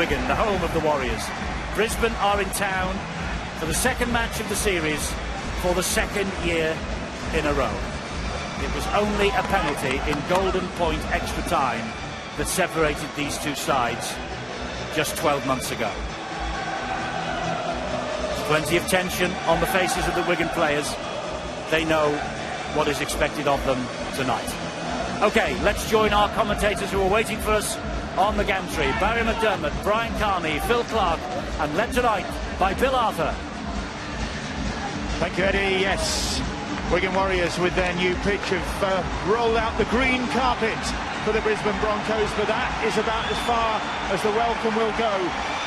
Wigan, the home of the Warriors. Brisbane are in town for the second match of the series for the second year in a row. It was only a penalty in golden point extra time that separated these two sides just 12 months ago. There's plenty of tension on the faces of the Wigan players. They know what is expected of them tonight. OK, let's join our commentators who are waiting for us on the gantry. Barry McDermott, Brian Carney, Phil Clark, and led tonight by Bill Arthur. Thank you, Eddie. Yes, Wigan Warriors with their new pitch have rolled out the green carpet for the Brisbane Broncos, but that is about as far as the welcome will go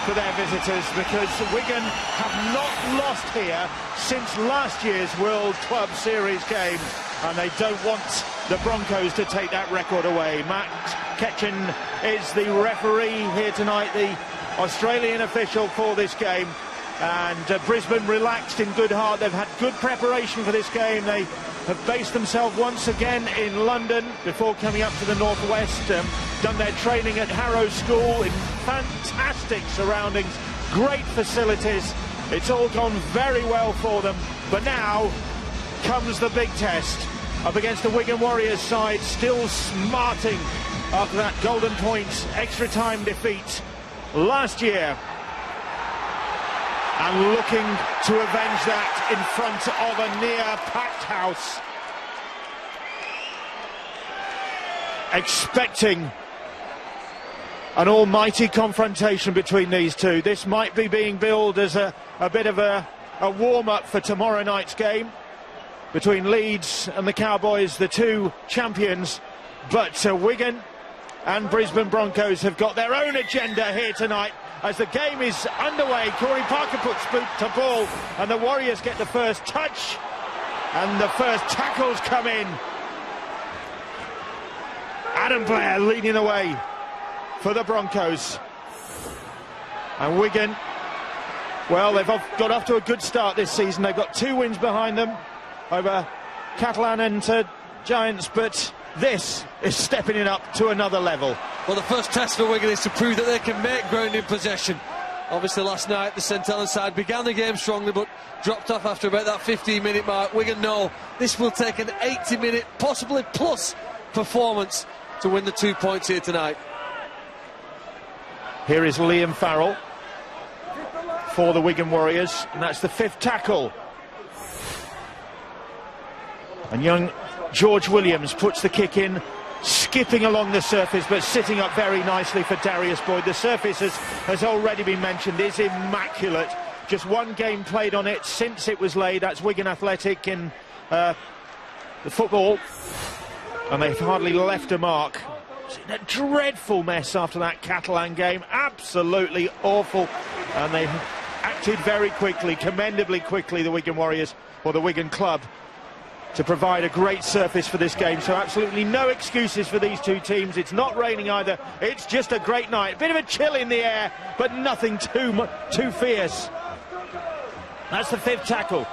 for their visitors, because Wigan have not lost here since last year's World Club Series game, and they don't want the Broncos to take that record away. Matt Ketchen is the referee here tonight, the Australian official for this game. And Brisbane relaxed in good heart. They've had good preparation for this game. They have based themselves once again in London before coming up to the northwest. Done their training at Harrow School in fantastic surroundings, great facilities. It's all gone very well for them. But now comes the big test up against the Wigan Warriors side, still smarting after that golden points extra time defeat last year, and looking to avenge that in front of a near-packed house. Expecting an almighty confrontation between these two. This might be being billed as a bit of a warm-up for tomorrow night's game between Leeds and the Cowboys, the two champions. But Wigan and Brisbane Broncos have got their own agenda here tonight. As the game is underway, Corey Parker puts boot to ball, and the Warriors get the first touch, and the first tackles come in. Adam Blair leading the way for the Broncos. And Wigan, well, they've got off to a good start this season. They've got 2 wins behind them over Catalan and Giants, but this is stepping it up to another level. Well, the first test for Wigan is to prove that they can make ground in possession. Obviously last night the St Helens side began the game strongly but dropped off after about that 15-minute mark. Wigan know this will take an 80-minute, possibly plus, performance to win the 2 points here tonight. Here is Liam Farrell for the Wigan Warriors, and that's the 5th tackle. And young George Williams puts the kick in, skipping along the surface but sitting up very nicely for Darius Boyd. The surface, has already been mentioned, is immaculate. Just one game played on it since it was laid. That's Wigan Athletic in the football, and they've hardly left a mark. It's a dreadful mess after that Catalan game, absolutely awful, and they acted very quickly, commendably quickly, the Wigan Warriors, or the Wigan club, to provide a great surface for this game. So absolutely no excuses for these two teams. It's not raining either. It's just a great night. A bit of a chill in the air, but nothing too fierce. That's the 5th tackle.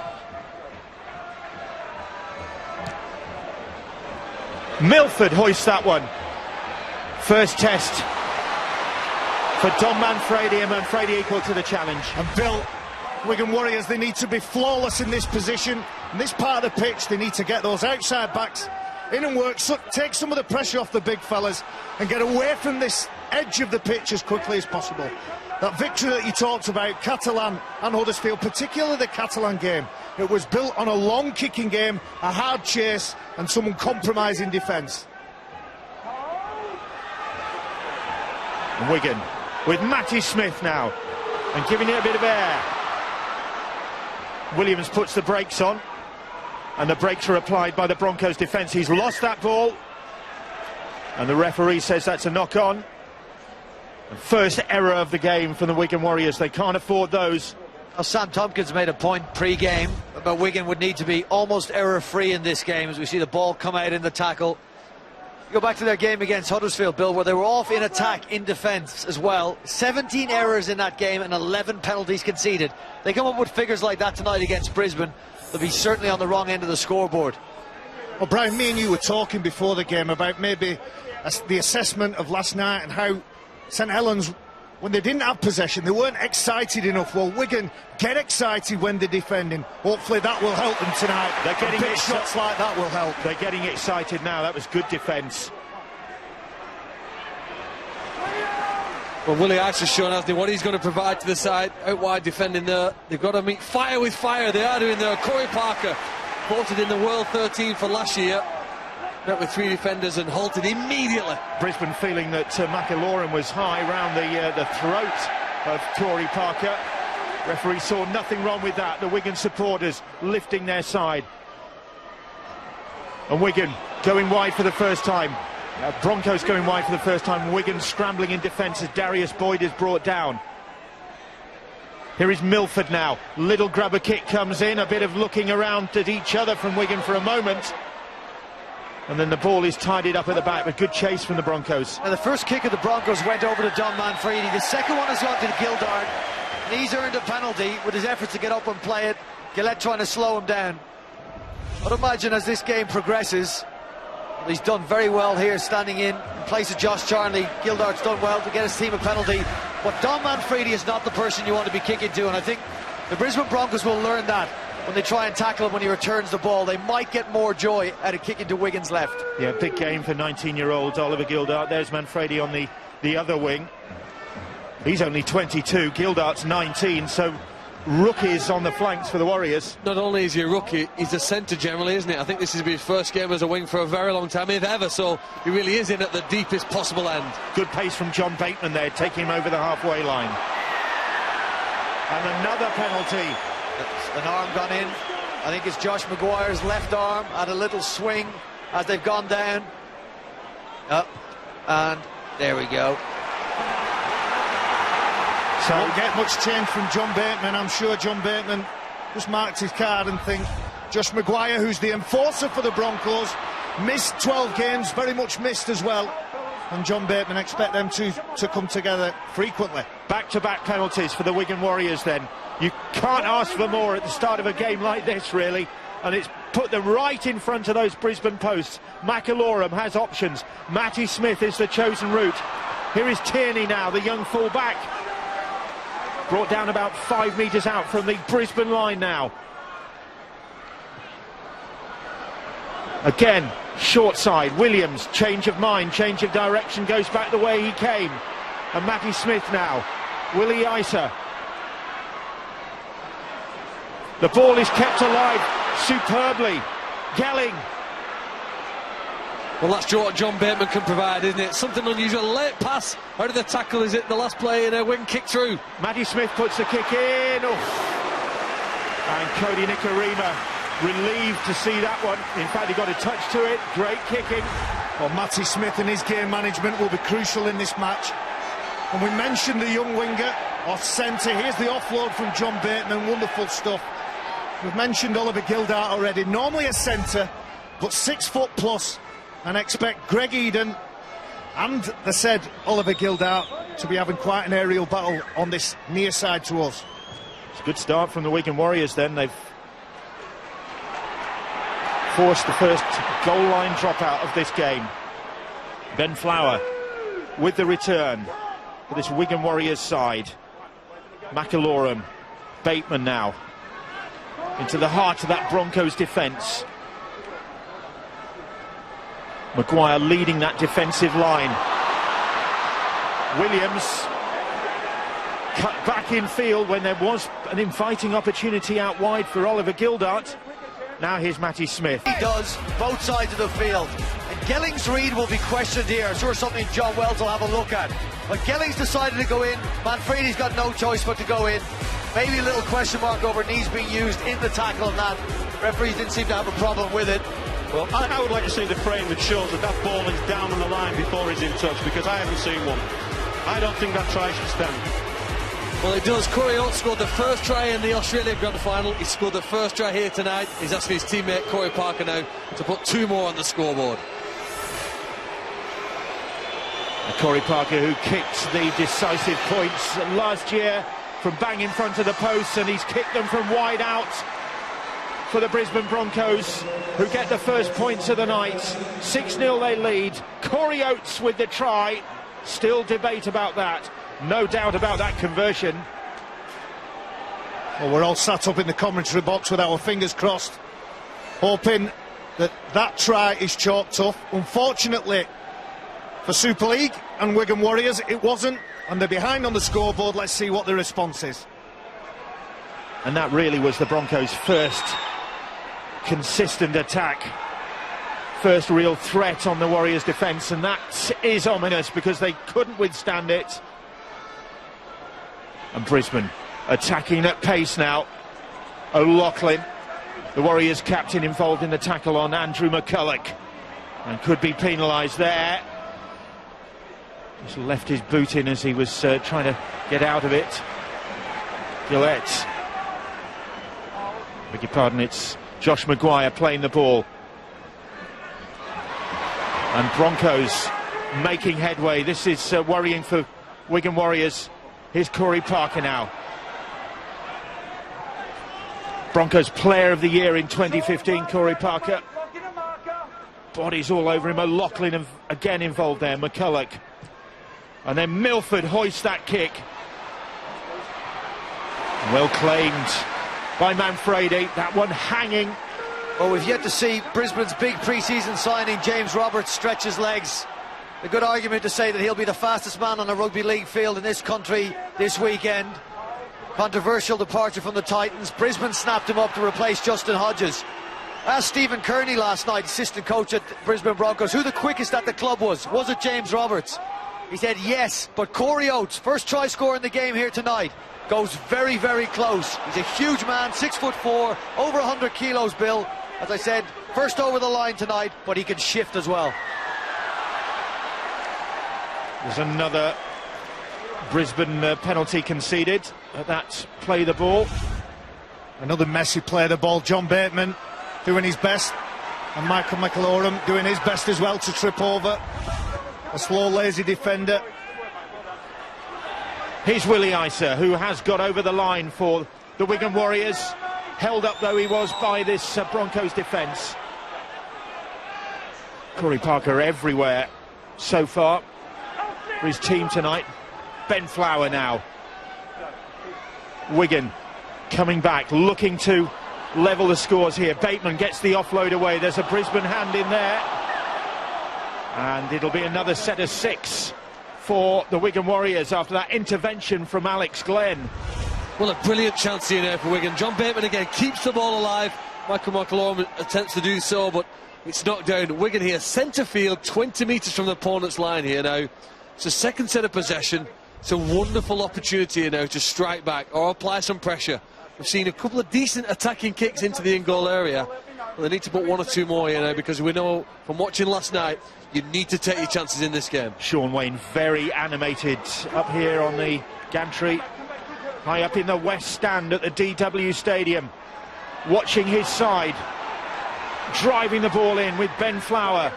Milford hoists that one. First test for Dom Manfredi, and Manfredi equal to the challenge. And Bill, Wigan Warriors, they need to be flawless in this position. In this part of the pitch, they need to get those outside backs in and work, take some of the pressure off the big fellas and get away from this edge of the pitch as quickly as possible. That victory that you talked about, Catalan and Huddersfield, particularly the Catalan game, it was built on a long kicking game, a hard chase and some compromising defence. Wigan with Matty Smith now and giving it a bit of air. Williams puts the brakes on, and the brakes are applied by the Broncos defence. He's lost that ball, and the referee says that's a knock-on. First error of the game from the Wigan Warriors. They can't afford those. Well, Sam Tompkins made a point pre-game about Wigan would need to be almost error-free in this game as we see the ball come out in the tackle. You go back to their game against Huddersfield, Bill, where they were off in attack, in defence as well. 17 errors in that game and 11 penalties conceded. They come up with figures like that tonight against Brisbane, they'll be certainly on the wrong end of the scoreboard. Well, Brian, me and you were talking before the game about maybe the assessment of last night and how St Helens when they didn't have possession, they weren't excited enough. Well, Wigan get excited when they're defending. Hopefully that will help them tonight. They're getting big shots like that will help. They're getting excited now. That was good defence. Well, Willie Ice has shown, hasn't he, what he's going to provide to the side out wide defending there. They've got to meet fire with fire. They are doing there. Corey Parker, voted in the World 13 for last year, met with 3 defenders and halted immediately. Brisbane feeling that McIlorum was high round the throat of Corey Parker. Referee saw nothing wrong with that. The Wigan supporters lifting their side. And Wigan going wide for the first time. Broncos going wide for the first time. Wigan scrambling in defence as Darius Boyd is brought down. Here is Milford now. Little grabber kick comes in. A bit of looking around at each other from Wigan for a moment. And then the ball is tidied up at the back. But good chase from the Broncos. Now the first kick of the Broncos went over to Don Manfredi. The second one has gone to Gildart. And he's earned a penalty with his efforts to get up and play it. Gillette trying to slow him down. I'd imagine as this game progresses, he's done very well here, standing in place of Josh Charnley. Gildart's done well to get his team a penalty. But Don Manfredi is not the person you want to be kicking to, and I think the Brisbane Broncos will learn that when they try and tackle him when he returns the ball. They might get more joy out of kicking to Wigan's left. Yeah, big game for 19-year-old Oliver Gildart. There's Manfredi on the other wing. He's only 22, Gildart's 19, so rookies on the flanks for the Warriors. Not only is he a rookie, he's a centre generally, isn't it? I think this is his first game as a wing for a very long time, if ever, so he really is in at the deepest possible end. Good pace from John Bateman there, taking him over the halfway line. And another penalty. An arm gone in. I think it's Josh Maguire's left arm at a little swing as they've gone down. Up, and there we go. So won't get much change from John Bateman. I'm sure John Bateman just marked his card and think Josh Maguire, who's the enforcer for the Broncos, missed 12 games, very much missed as well. And John Bateman expect them to come together frequently. Back-to-back penalties for the Wigan Warriors then. You can't ask for more at the start of a game like this, really. And it's put them right in front of those Brisbane posts. McIlorum has options. Matty Smith is the chosen route. Here is Tierney now, the young full-back. Brought down about 5 metres out from the Brisbane line now. Again, short side. Williams, change of mind, change of direction, goes back the way he came. And Matty Smith now. Willie Isa. The ball is kept alive superbly. Gelling. Well, that's what John Bateman can provide, isn't it? Something unusual. Late pass out of the tackle. Is it the last play in a Wigan kick through? Matty Smith puts the kick in. Oh. And Cody Nikorima relieved to see that one. In fact, he got a touch to it. Great kicking. Well, Matty Smith and his game management will be crucial in this match. And we mentioned the young winger off centre. Here's the offload from John Bateman. Wonderful stuff. We've mentioned Oliver Gildart already. Normally a centre, but 6 foot plus. And expect Greg Eden and the said Oliver Gildart to be having quite an aerial battle on this near side to us. It's a good start from the Wigan Warriors then. They've forced the first goal line dropout of this game. Ben Flower with the return for this Wigan Warriors side. McIlorum, Bateman now into the heart of that Broncos defence. Maguire leading that defensive line. Williams cut back in field when there was an inviting opportunity out wide for Oliver Gildart. Now here's Matty Smith. He does, both sides of the field. And Gelling's read will be questioned here. I'm sure something John Wells will have a look at. But Gelling's decided to go in. Manfredi's got no choice but to go in. Maybe a little question mark over knees being used in the tackle and that. Referees didn't seem to have a problem with it. Well, I would like to see the frame that shows that that ball is down on the line before he's in touch, because I haven't seen one. I don't think that try should stand. Well, it does. Corey Oates scored the first try in the Australia Grand Final. He scored the first try here tonight. He's asking his teammate Corey Parker now to put 2 more on the scoreboard. And Corey Parker, who kicked the decisive points last year from bang in front of the posts, and he's kicked them from wide out for the Brisbane Broncos, who get the first points of the night. 6-0 they lead. Corey Oates with the try. Still debate about that. No doubt about that conversion. Well, we're all sat up in the commentary box with our fingers crossed, hoping that that try is chalked up. Unfortunately for Super League and Wigan Warriors, it wasn't, and they're behind on the scoreboard. Let's see what the response is. And that really was the Broncos' first consistent attack, first real threat on the Warriors' defence, and that is ominous because they couldn't withstand it. And Brisbane attacking at pace now. O'Loughlin, the Warriors' captain, involved in the tackle on Andrew McCulloch, and could be penalised there. Just left his boot in as he was trying to get out of it. Gillette. Beg your pardon, it's Josh Maguire playing the ball. And Broncos making headway. This is worrying for Wigan Warriors. Here's Corey Parker now. Broncos Player of the Year in 2015, Corey Parker. Bodies all over him. O'Loughlin again involved there. McCulloch. And then Milford hoists that kick. Well claimed by Manfredi. That one hanging. Well, we've yet to see Brisbane's big pre-season signing, James Roberts, stretch his legs. A good argument to say that he'll be the fastest man on a rugby league field in this country this weekend. Controversial departure from the Titans. Brisbane snapped him up to replace Justin Hodges. Asked Stephen Kearney last night, assistant coach at Brisbane Broncos, who the quickest at the club was. Was it James Roberts? He said yes, but Corey Oates, first try scorer in the game here tonight, goes very, very close. He's a huge man, 6'4", over 100 kilos, Bill. As I said, first over the line tonight, but he can shift as well. There's another Brisbane penalty conceded at that play the ball. Another messy play the ball. John Bateman doing his best, and Michael McAlorum doing his best as well to trip over a slow, lazy defender. Here's Willie Isa, who has got over the line for the Wigan Warriors, held up though he was by this Broncos defence. Corey Parker everywhere so far for his team tonight. Ben Flower now. Wigan coming back, looking to level the scores here. Bateman gets the offload away. There's a Brisbane hand in there. And it'll be another set of 6 for the Wigan Warriors after that intervention from Alex Glenn. Well, a brilliant chance here now for Wigan. John Bateman again keeps the ball alive. Michael McAlorum attempts to do so, but it's knocked down. Wigan here, centre field, 20 metres from the opponent's line here now. It's a second set of possession. It's a wonderful opportunity here now to strike back or apply some pressure. We've seen a couple of decent attacking kicks into the in-goal area. Well, they need to put 1 or 2 more here now, because we know from watching last night, you need to take your chances in this game. Sean Wayne very animated up here on the gantry, high up in the west stand at the DW Stadium, watching his side, driving the ball in with Ben Flower.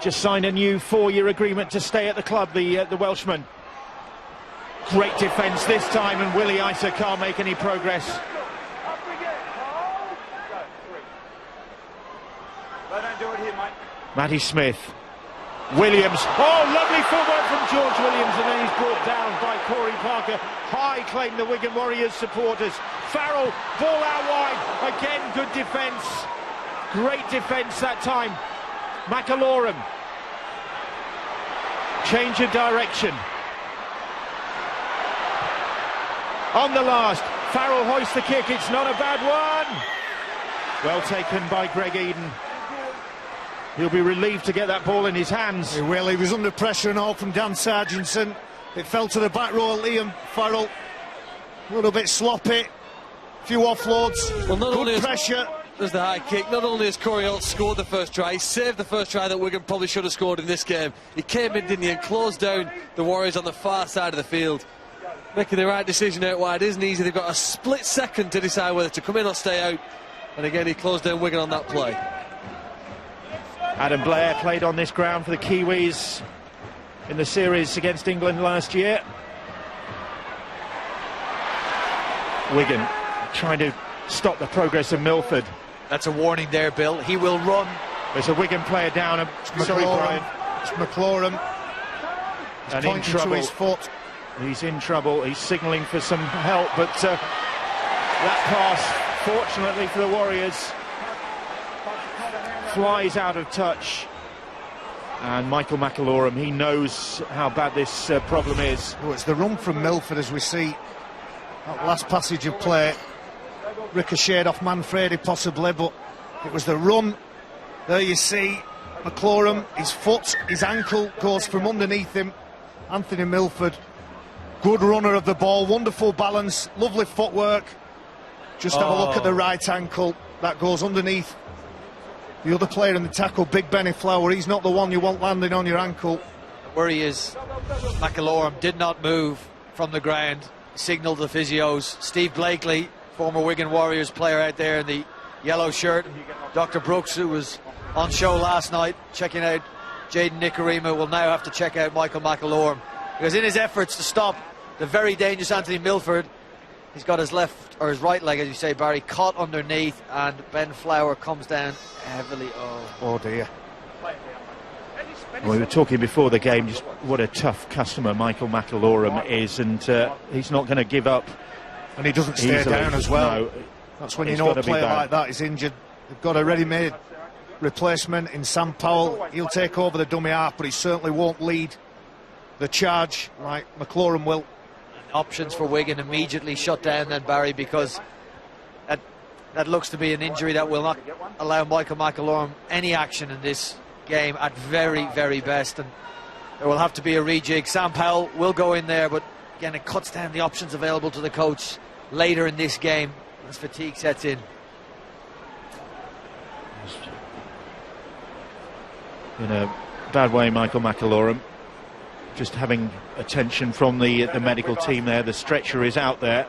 Just signed a new 4-year agreement to stay at the club, the Welshman. Great defence this time, and Willie Isa can't make any progress. Matty Smith. Williams. Oh, lovely footwork from George Williams, and then he's brought down by Corey Parker. High claim the Wigan Warriors supporters. Farrell, ball out wide. Again, good defence. Great defence that time. McAlorum. Change of direction. On the last, Farrell hoists the kick. It's not a bad one. Well taken by Greg Eden. He'll be relieved to get that ball in his hands. He will. He was under pressure and all from Dan Sargentson. It fell to the back row. Liam Farrell, a little bit sloppy. A few offloads. Well, not good only pressure. There's the high kick. Not only has Corey Oates scored the first try, he saved the first try that Wigan probably should have scored in this game. He came in, didn't he, and closed down the Warriors on the far side of the field. Making the right decision out wide isn't easy. They've got a split second to decide whether to come in or stay out. And again, he closed down Wigan on that play. Adam Blair played on this ground for the Kiwis in the series against England last year. Wigan trying to stop the progress of Milford. That's a warning there, Bill. He will run. There's a Wigan player down. Sorry, Brian. It's McAlorum. and in pointing trouble. to his foot. He's in trouble. He's signalling for some help, but that pass, fortunately for the Warriors, flies out of touch. And Michael McAlorum, he knows how bad this problem is. Oh, it's the run from Milford, as we see that last passage of play. Ricocheted off Manfredi possibly, but it was the run. There you see McAlorum, his foot, his ankle goes from underneath him. Anthony Milford, good runner of the ball, wonderful balance, lovely footwork. Just have a look at the right ankle, that goes underneath the other player in the tackle, Big Benny Flower. He's not the one you want landing on your ankle. Where he is, McAlorum did not move from the ground, signalled the physios. Steve Blakely, former Wigan Warriors player out there in the yellow shirt, and Dr. Brooks, who was on show last night checking out Jaden Nikarima, will now have to check out Michael McAlorum, because in his efforts to stop the very dangerous Anthony Milford, he's got his left, or his right leg, as you say, Barry, caught underneath, and Ben Flower comes down heavily. Oh dear. Well, we were talking before the game just what a tough customer Michael McAlorum is, and he's not going to give up. And he doesn't stay easily. down as well. No, that's when you know a player like that is injured. They've got a ready-made replacement in Sam Powell. He'll take over the dummy half, but he certainly won't lead the charge like McAlorum will. Options for Wigan immediately shut down then, Barry, because that looks to be an injury that will not allow Michael McAlorum any action in this game at very, very best, and there will have to be a rejig. Sam Powell will go in there, but again it cuts down the options available to the coach later in this game as fatigue sets in. In a bad way, Michael McAlorum, just having attention from the medical team there. The stretcher is out there,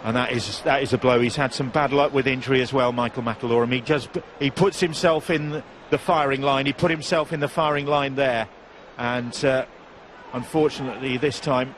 and that is a blow. He's had some bad luck with injury as well, Michael McAlorum. He puts himself in the firing line. He put himself in the firing line there, and unfortunately this time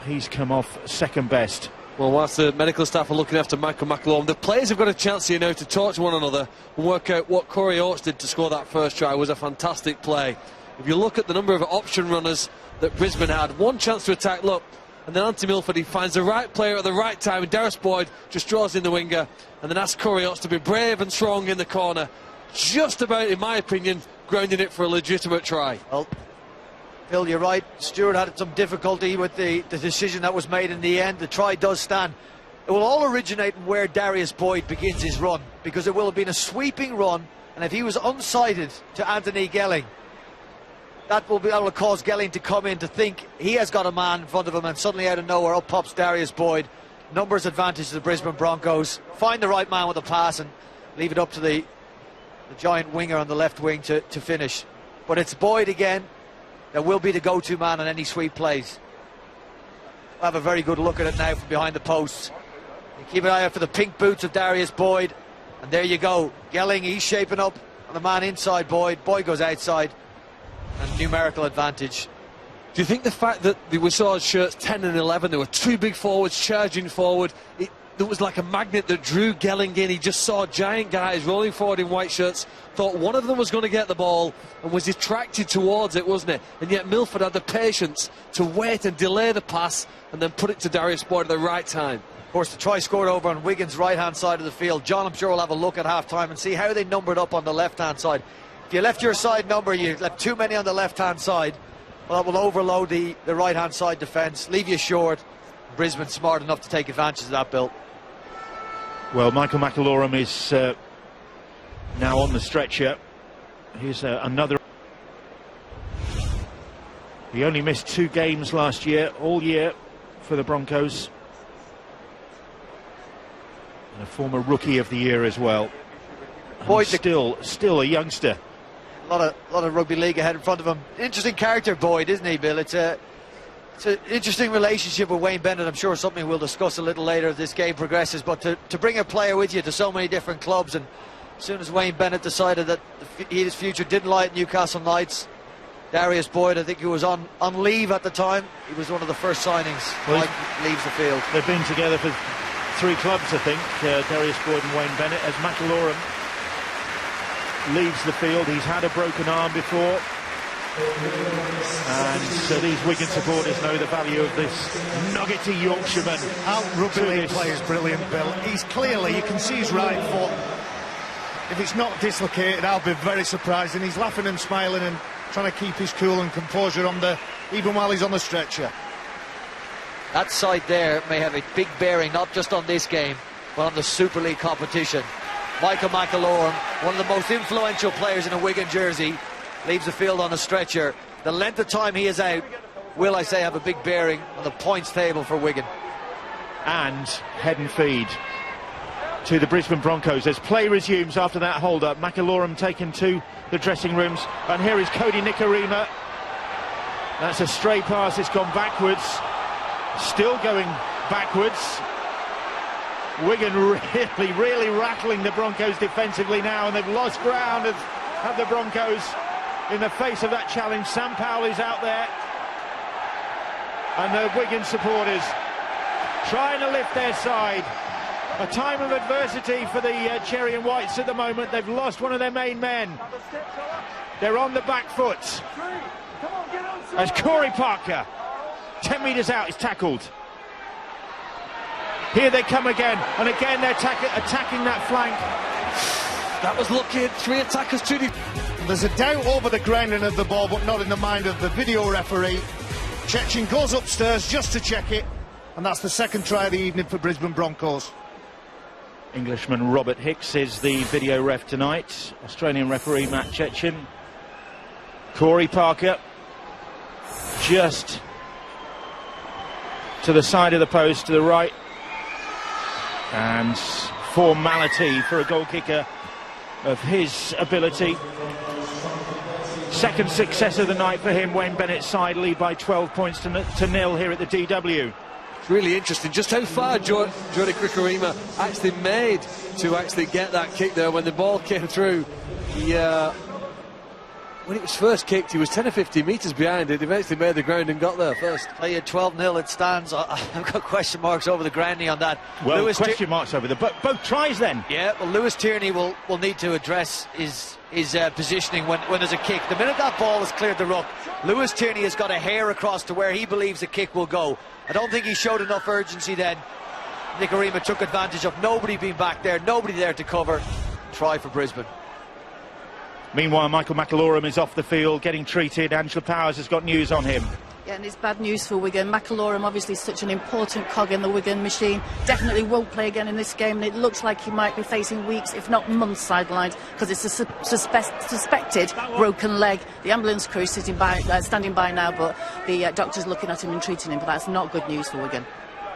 he's come off second best. Well, whilst the medical staff are looking after Michael McAlorum, the players have got a chance here now to talk to one another and work out what Corey Oates did to score that first try. It was a fantastic play. If you look at the number of option runners that Brisbane had, one chance to attack, look, and then Anthony Milford, he finds the right player at the right time, and Darius Boyd just draws in the winger, and then asks Corey Oates to be brave and strong in the corner. Just about, in my opinion, grounding it for a legitimate try. Well, Phil, you're right. Stewart had some difficulty with the decision that was made in the end. The try does stand. It will all originate in where Darius Boyd begins his run, because it will have been a sweeping run, and if he was unsighted to Anthony Gelling, that will cause Gelling to come in to think he has got a man in front of him, and suddenly out of nowhere up pops Darius Boyd. Numbers advantage to the Brisbane Broncos. Find the right man with a pass and leave it up to the giant winger on the left wing to finish. But it's Boyd again that will be the go-to man on any sweep plays. We'll have a very good look at it now from behind the posts. You keep an eye out for the pink boots of Darius Boyd, and there you go. Gelling, he's shaping up on the man inside Boyd. Boyd goes outside, and numerical advantage. Do you think the fact that we saw shirts 10 and 11, there were two big forwards charging forward, there was like a magnet that drew Gelling in? He just saw giant guys rolling forward in white shirts, thought one of them was going to get the ball, and was attracted towards it, wasn't it? And yet Milford had the patience to wait and delay the pass and then put it to Darius Boyd at the right time. Of course, the try scored over on Wigan's right-hand side of the field. John, I'm sure, will have a look at half-time and see how they numbered up on the left-hand side. If you left your side number, you left too many on the left-hand side, well, that will overload the right-hand side defence, leave you short. Brisbane smart enough to take advantage of that, Bill. Well, Michael McAlorum is now on the stretcher. Here's another. He only missed 2 games last year, all year for the Broncos. And a former Rookie of the Year as well. Boyd, still a youngster. A lot of rugby league ahead in front of him. Interesting character, Boyd, isn't he, Bill? It's an interesting relationship with Wayne Bennett. I'm sure something we'll discuss a little later as this game progresses. But to bring a player with you to so many different clubs, and as soon as Wayne Bennett decided that his future didn't lie at Newcastle Knights, Darius Boyd, I think, who was on leave at the time, he was one of the first signings. Well, leaves the field. They've been together for 3 clubs, I think, Darius Boyd and Wayne Bennett. As McAlorum leaves the field, he's had a broken arm before, And so these Wigan supporters know the value of this nuggety Yorkshireman. Out rugby league plays brilliant, Bill. He's clearly, you can see his right foot. If it's not dislocated, I'll be very surprised. And he's laughing and smiling and trying to keep his cool and composure even while he's on the stretcher. That side there may have a big bearing, not just on this game, but on the Super League competition. Michael McAlorum, one of the most influential players in a Wigan jersey, leaves the field on a stretcher. The length of time he is out will, I say, have a big bearing on the points table for Wigan. And head and feed to the Brisbane Broncos as play resumes after that hold-up. McAlorum taken to the dressing rooms, and here is Cody Nikorima. That's a stray pass, it's gone backwards, still going backwards. Wigan really rattling the Broncos defensively now, and they've lost ground have the Broncos in the face of that challenge. Sam Powell is out there, and the Wigan supporters trying to lift their side. A time of adversity for the Cherry and Whites at the moment. They've lost one of their main men. They're on the back foot as Corey Parker, 10 metres out, is tackled. Here they come again, and again they're attacking that flank. That was lucky. 3 attackers, 2 There's a doubt over the grounding of the ball, but not in the mind of the video referee. Chechen goes upstairs just to check it, and that's the second try of the evening for Brisbane Broncos. Englishman Robert Hicks is the video ref tonight. Australian referee Matt Chechen. Corey Parker just to the side of the post, to the right. And formality for a goal kicker of his ability. Second success of the night for him. Wayne Bennett's side lead by 12 points to nil here at the DW. It's really interesting just how far Jody Nikorima actually made to actually get that kick there. When the ball came through, when it was first kicked, he was 10 or 15 metres behind it. He eventually made the ground and got there first. Tell you, 12-0 it stands. I've got question marks over the grounding on that. Well, question marks over both tries then. Yeah, well, Lewis Tierney will need to address his positioning when there's a kick. The minute that ball has cleared the ruck, Lewis Tierney has got a hair across to where he believes the kick will go. I don't think he showed enough urgency then. Nikorima took advantage of nobody being back there, nobody there to cover. Try for Brisbane. Meanwhile, Michael McAlorum is off the field getting treated. Angela Powers has got news on him. Yeah, and it's bad news for Wigan. McAlorum, obviously such an important cog in the Wigan machine, definitely won't play again in this game, and it looks like he might be facing weeks, if not months, sidelines, because it's a suspected broken leg. The ambulance crew is standing by now, but the doctor's looking at him and treating him, but that's not good news for Wigan.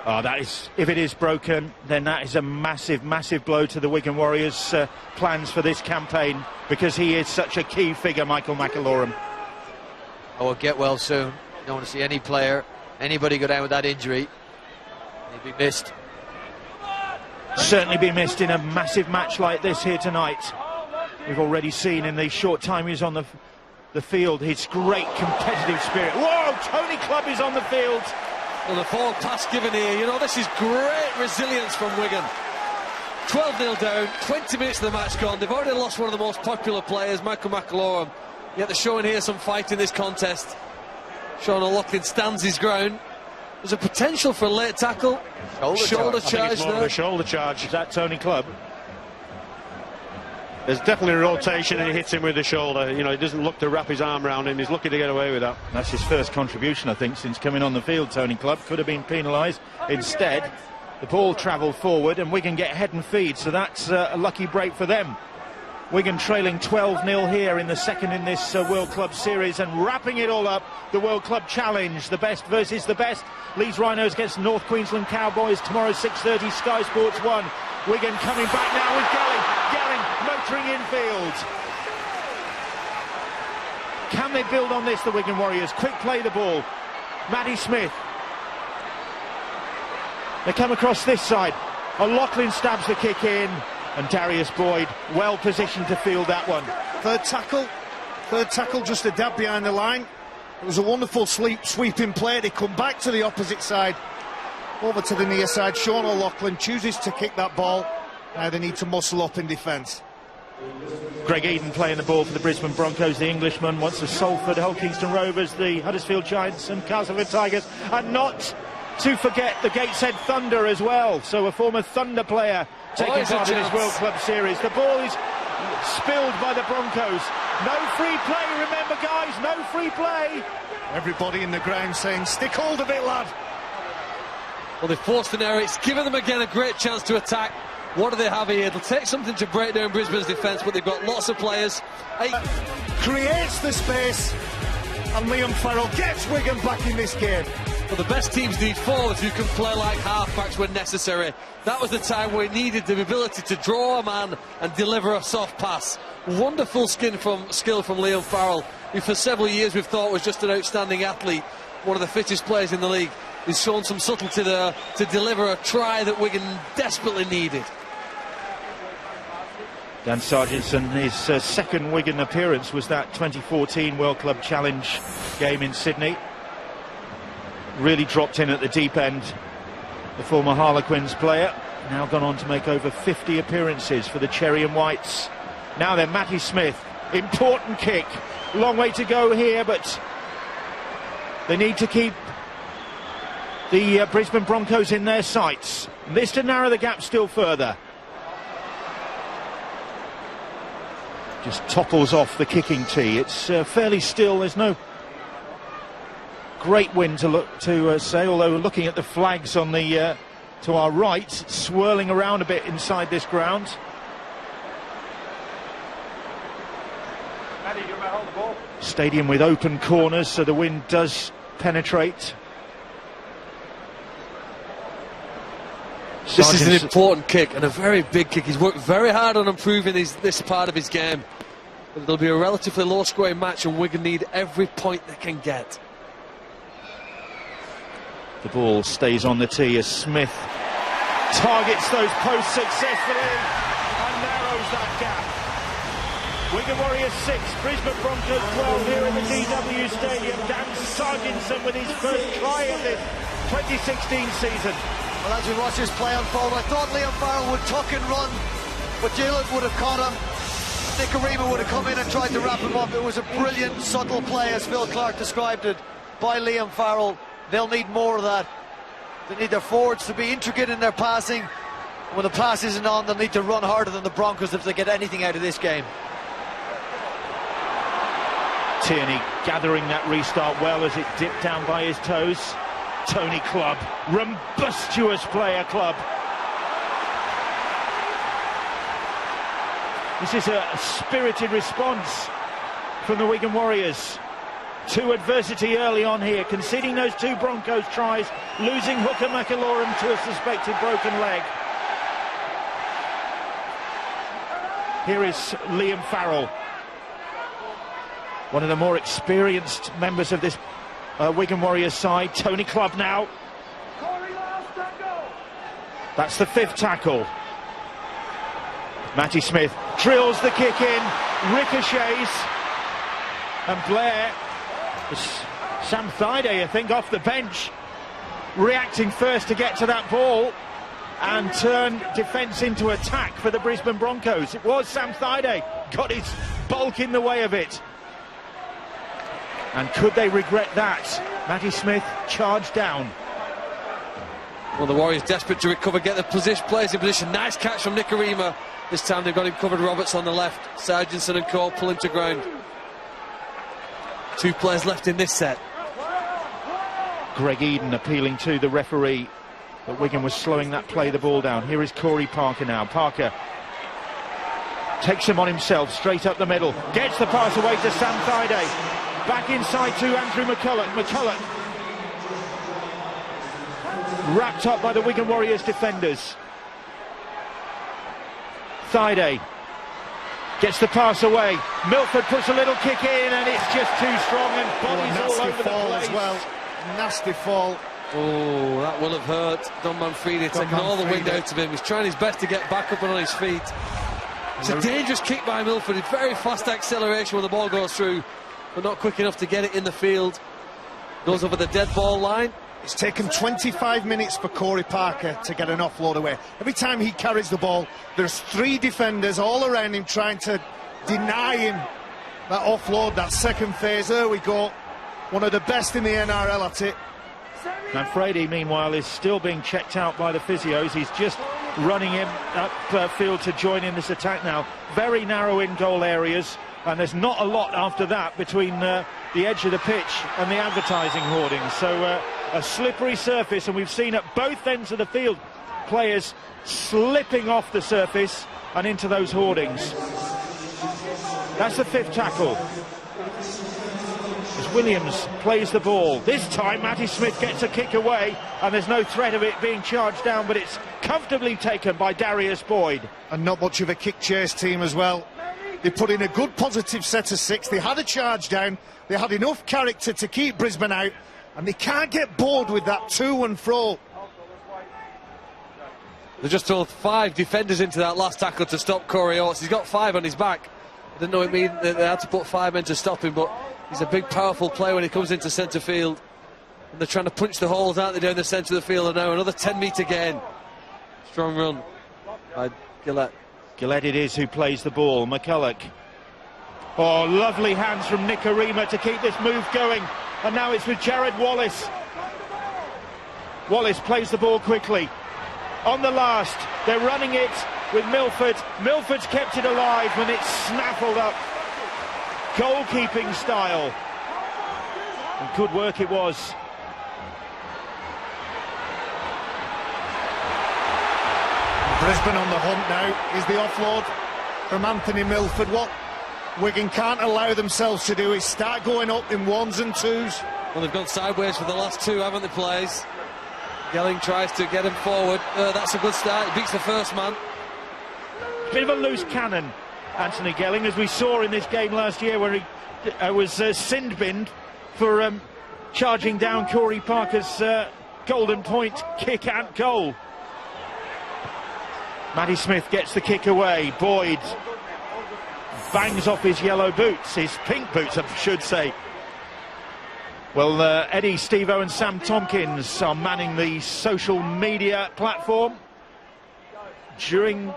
Oh, that is, if it is broken, then that is a massive blow to the Wigan Warriors' plans for this campaign, because he is such a key figure, Michael McAlorum. Oh, well, get well soon. Don't want to see any player, anybody go down with that injury. He'll be missed. Certainly be missed in a massive match like this here tonight. We've already seen in the short time he's on the field his great competitive spirit. Whoa, Tony Clubb is on the field. Well, the forward pass given here, you know, this is great resilience from Wigan. 12-0 down, 20 minutes of the match gone. They've already lost one of the most popular players, Michael McAlorum. Yet they're showing here some fight in this contest. Sean O'Loughlin stands his ground. There's a potential for a late tackle. Shoulder charge. I think it's more of a shoulder charge. Is that Tony Clubb? There's definitely a rotation and he hits him with the shoulder. You know, he doesn't look to wrap his arm around him. He's lucky to get away with that. That's his first contribution, I think, since coming on the field, Tony Clubb. Could have been penalised. Instead, the ball travelled forward and Wigan get head and feed, so that's a lucky break for them. Wigan trailing 12-0 here in the second in this World Club Series, and wrapping it all up, the World Club Challenge, the best versus the best. Leeds Rhinos against North Queensland Cowboys tomorrow, 6:30, Sky Sports 1. Wigan coming back now with Gelling motoring infield. Can they build on this, the Wigan Warriors? Quick play the ball. Matty Smith. They come across this side. O'Loughlin stabs the kick in, and Darius Boyd well positioned to field that one. Third tackle just a dab behind the line. It was a wonderful sweeping play. They come back to the opposite side, over to the near side. Sean O'Loughlin chooses to kick that ball. Now they need to muscle up in defence. Greg Eden playing the ball for the Brisbane Broncos, the Englishman, once the Salford, Hull Kingston Rovers, the Huddersfield Giants and Castleford Tigers, and not to forget the Gateshead Thunder as well. So a former Thunder player taking part in this World Club Series. The ball is spilled by the Broncos. No free play, remember guys, no free play. Everybody in the ground saying, stick hold a bit, lad. Well, they've forced an error. It's given them again a great chance to attack. What do they have here? It'll take something to break down Brisbane's defence, but they've got lots of players. Creates the space, and Liam Farrell gets Wigan back in this game. Well, the best teams need forwards who can play like halfbacks when necessary. That was the time where he needed the ability to draw a man and deliver a soft pass. Wonderful skill from Liam Farrell, who for several years we've thought was just an outstanding athlete, one of the fittest players in the league. He's shown some subtlety there to deliver a try that Wigan desperately needed. Dan Sargentson, his second Wigan appearance was that 2014 World Club Challenge game in Sydney. Really dropped in at the deep end. The former Harlequins player, now gone on to make over 50 appearances for the Cherry and Whites. Now then, Matty Smith, important kick. Long way to go here, but they need to keep the Brisbane Broncos in their sights. This to narrow the gap still further. Just topples off the kicking tee. It's fairly still. There's no great wind to look to say, although looking at the flags on the to our right, it's swirling around a bit inside this ground. Matty, you hold the ball. Stadium with open corners, so the wind does penetrate. This is an important kick, and a very big kick. He's worked very hard on improving this part of his game. But it'll be a relatively low-scoring match, and Wigan need every point they can get. The ball stays on the tee as Smith targets those posts successfully and narrows that gap. Wigan Warriors 6, Brisbane Broncos 12 here in the DW Stadium. Dan Sargentson with his first try of this 2016 season. Well, as we watch this play unfold, I thought Liam Farrell would tuck and run, but Gillett would have caught him. Nicarima would have come in and tried to wrap him up. It was a brilliant, subtle play, as Phil Clark described it, by Liam Farrell. They'll need more of that. They need their forwards to be intricate in their passing. When the pass isn't on, they'll need to run harder than the Broncos if they get anything out of this game. Tierney gathering that restart well as it dipped down by his toes. Tony Clubb, rumbustious player Clubb. This is a spirited response from the Wigan Warriors to adversity early on here, conceding those two Broncos tries, losing hooker McIlorum to a suspected broken leg. Here is Liam Farrell, one of the more experienced members of this Wigan Warriors side. Tony Clubb now. That's the fifth tackle. Matty Smith drills the kick in, ricochets, and Blair, Sam Thaiday I think off the bench, reacting first to get to that ball and turn defence into attack for the Brisbane Broncos. It was Sam Thaiday, got his bulk in the way of it. And could they regret that? Matty Smith charged down. Well, the Warriors desperate to recover, get the players in position. Nice catch from Nicarima. This time they've got him covered. Roberts on the left, Sargentson and Co pull him to ground. Two players left in this set. Greg Eden appealing to the referee that Wigan was slowing that play the ball down. Here is Corey Parker now. Parker takes him on himself, straight up the middle, gets the pass away to Sam Thaiday. Back inside to Andrew McCulloch. McCulloch wrapped up by the Wigan Warriors defenders. Thaiday gets the pass away. Milford puts a little kick in and it's just too strong and bodies all over the place. As well. Nasty fall. Oh, that will have hurt Don Manfredi, taking all the wind out of him. He's trying his best to get back up and on his feet. It's a dangerous kick by Milford. It's very fast acceleration when the ball goes through, but not quick enough to get it in the field. Goes over the dead ball line. It's taken 25 minutes for Corey Parker to get an offload away. Every time he carries the ball, there's 3 defenders all around him trying to deny him that offload, that second phase. There we go. One of the best in the NRL at it. Manfredi, meanwhile, is still being checked out by the physios. He's just running him upfield to join in this attack now. Very narrow in goal areas, and there's not a lot after that between the edge of the pitch and the advertising hoardings. So a slippery surface, and we've seen at both ends of the field players slipping off the surface and into those hoardings. That's the 5th tackle. As Williams plays the ball. This time Matty Smith gets a kick away, and there's no threat of it being charged down, but it's comfortably taken by Darius Boyd. And not much of a kick chase team as well. They put in a good positive set of 6. They had a charge down. They had enough character to keep Brisbane out, and they can't get bored with that to and fro. They just told 5 defenders into that last tackle to stop Corey Oates. He's got 5 on his back. I didn't know it mean that they had to put 5 men to stop him, but he's a big, powerful player when he comes into centre field. And they're trying to punch the holes out there down the centre of the field, and now another 10-metre gain. Strong run by Gillette. Gillette it is who plays the ball. McCulloch. Oh, lovely hands from Nicarima to keep this move going. And now it's with Jared Wallace. Wallace plays the ball quickly. On the last, they're running it with Milford. Milford's kept it alive when it's snaffled up. Goalkeeping style. And good work it was. Brisbane on the hunt now. Is the offload from Anthony Milford. What Wigan can't allow themselves to do is start going up in 1s and 2s. Well, they've gone sideways for the last 2, haven't they, plays? Gelling tries to get him forward. That's a good start. He beats the first man. Bit of a loose cannon, Anthony Gelling, as we saw in this game last year, where he was sin-binned for charging down Corey Parker's golden point kick and goal. Matty Smith gets the kick away. Boyd bangs off his yellow boots, his pink boots, I should say. Well, Eddie, Steve-O and Sam Tompkins are manning the social media platform during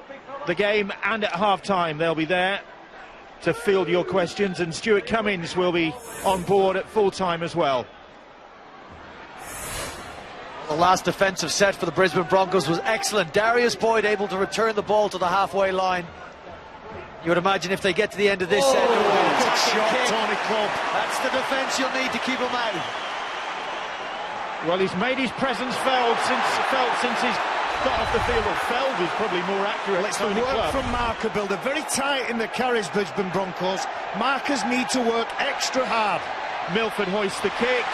the game and at half-time. They'll be there to field your questions, and Stuart Cummins will be on board at full-time as well. The last defensive set for the Brisbane Broncos was excellent. Darius Boyd able to return the ball to the halfway line. You would imagine if they get to the end of this set, good shot, Tony Clubb. That's the defence you'll need to keep him out. Well, he's made his presence felt since he's got off the field. Or felled is probably more accurate. Well, it's the work from marker builder. Very tight in the carries, Brisbane Broncos. Markers need to work extra hard. Milford hoists the kick.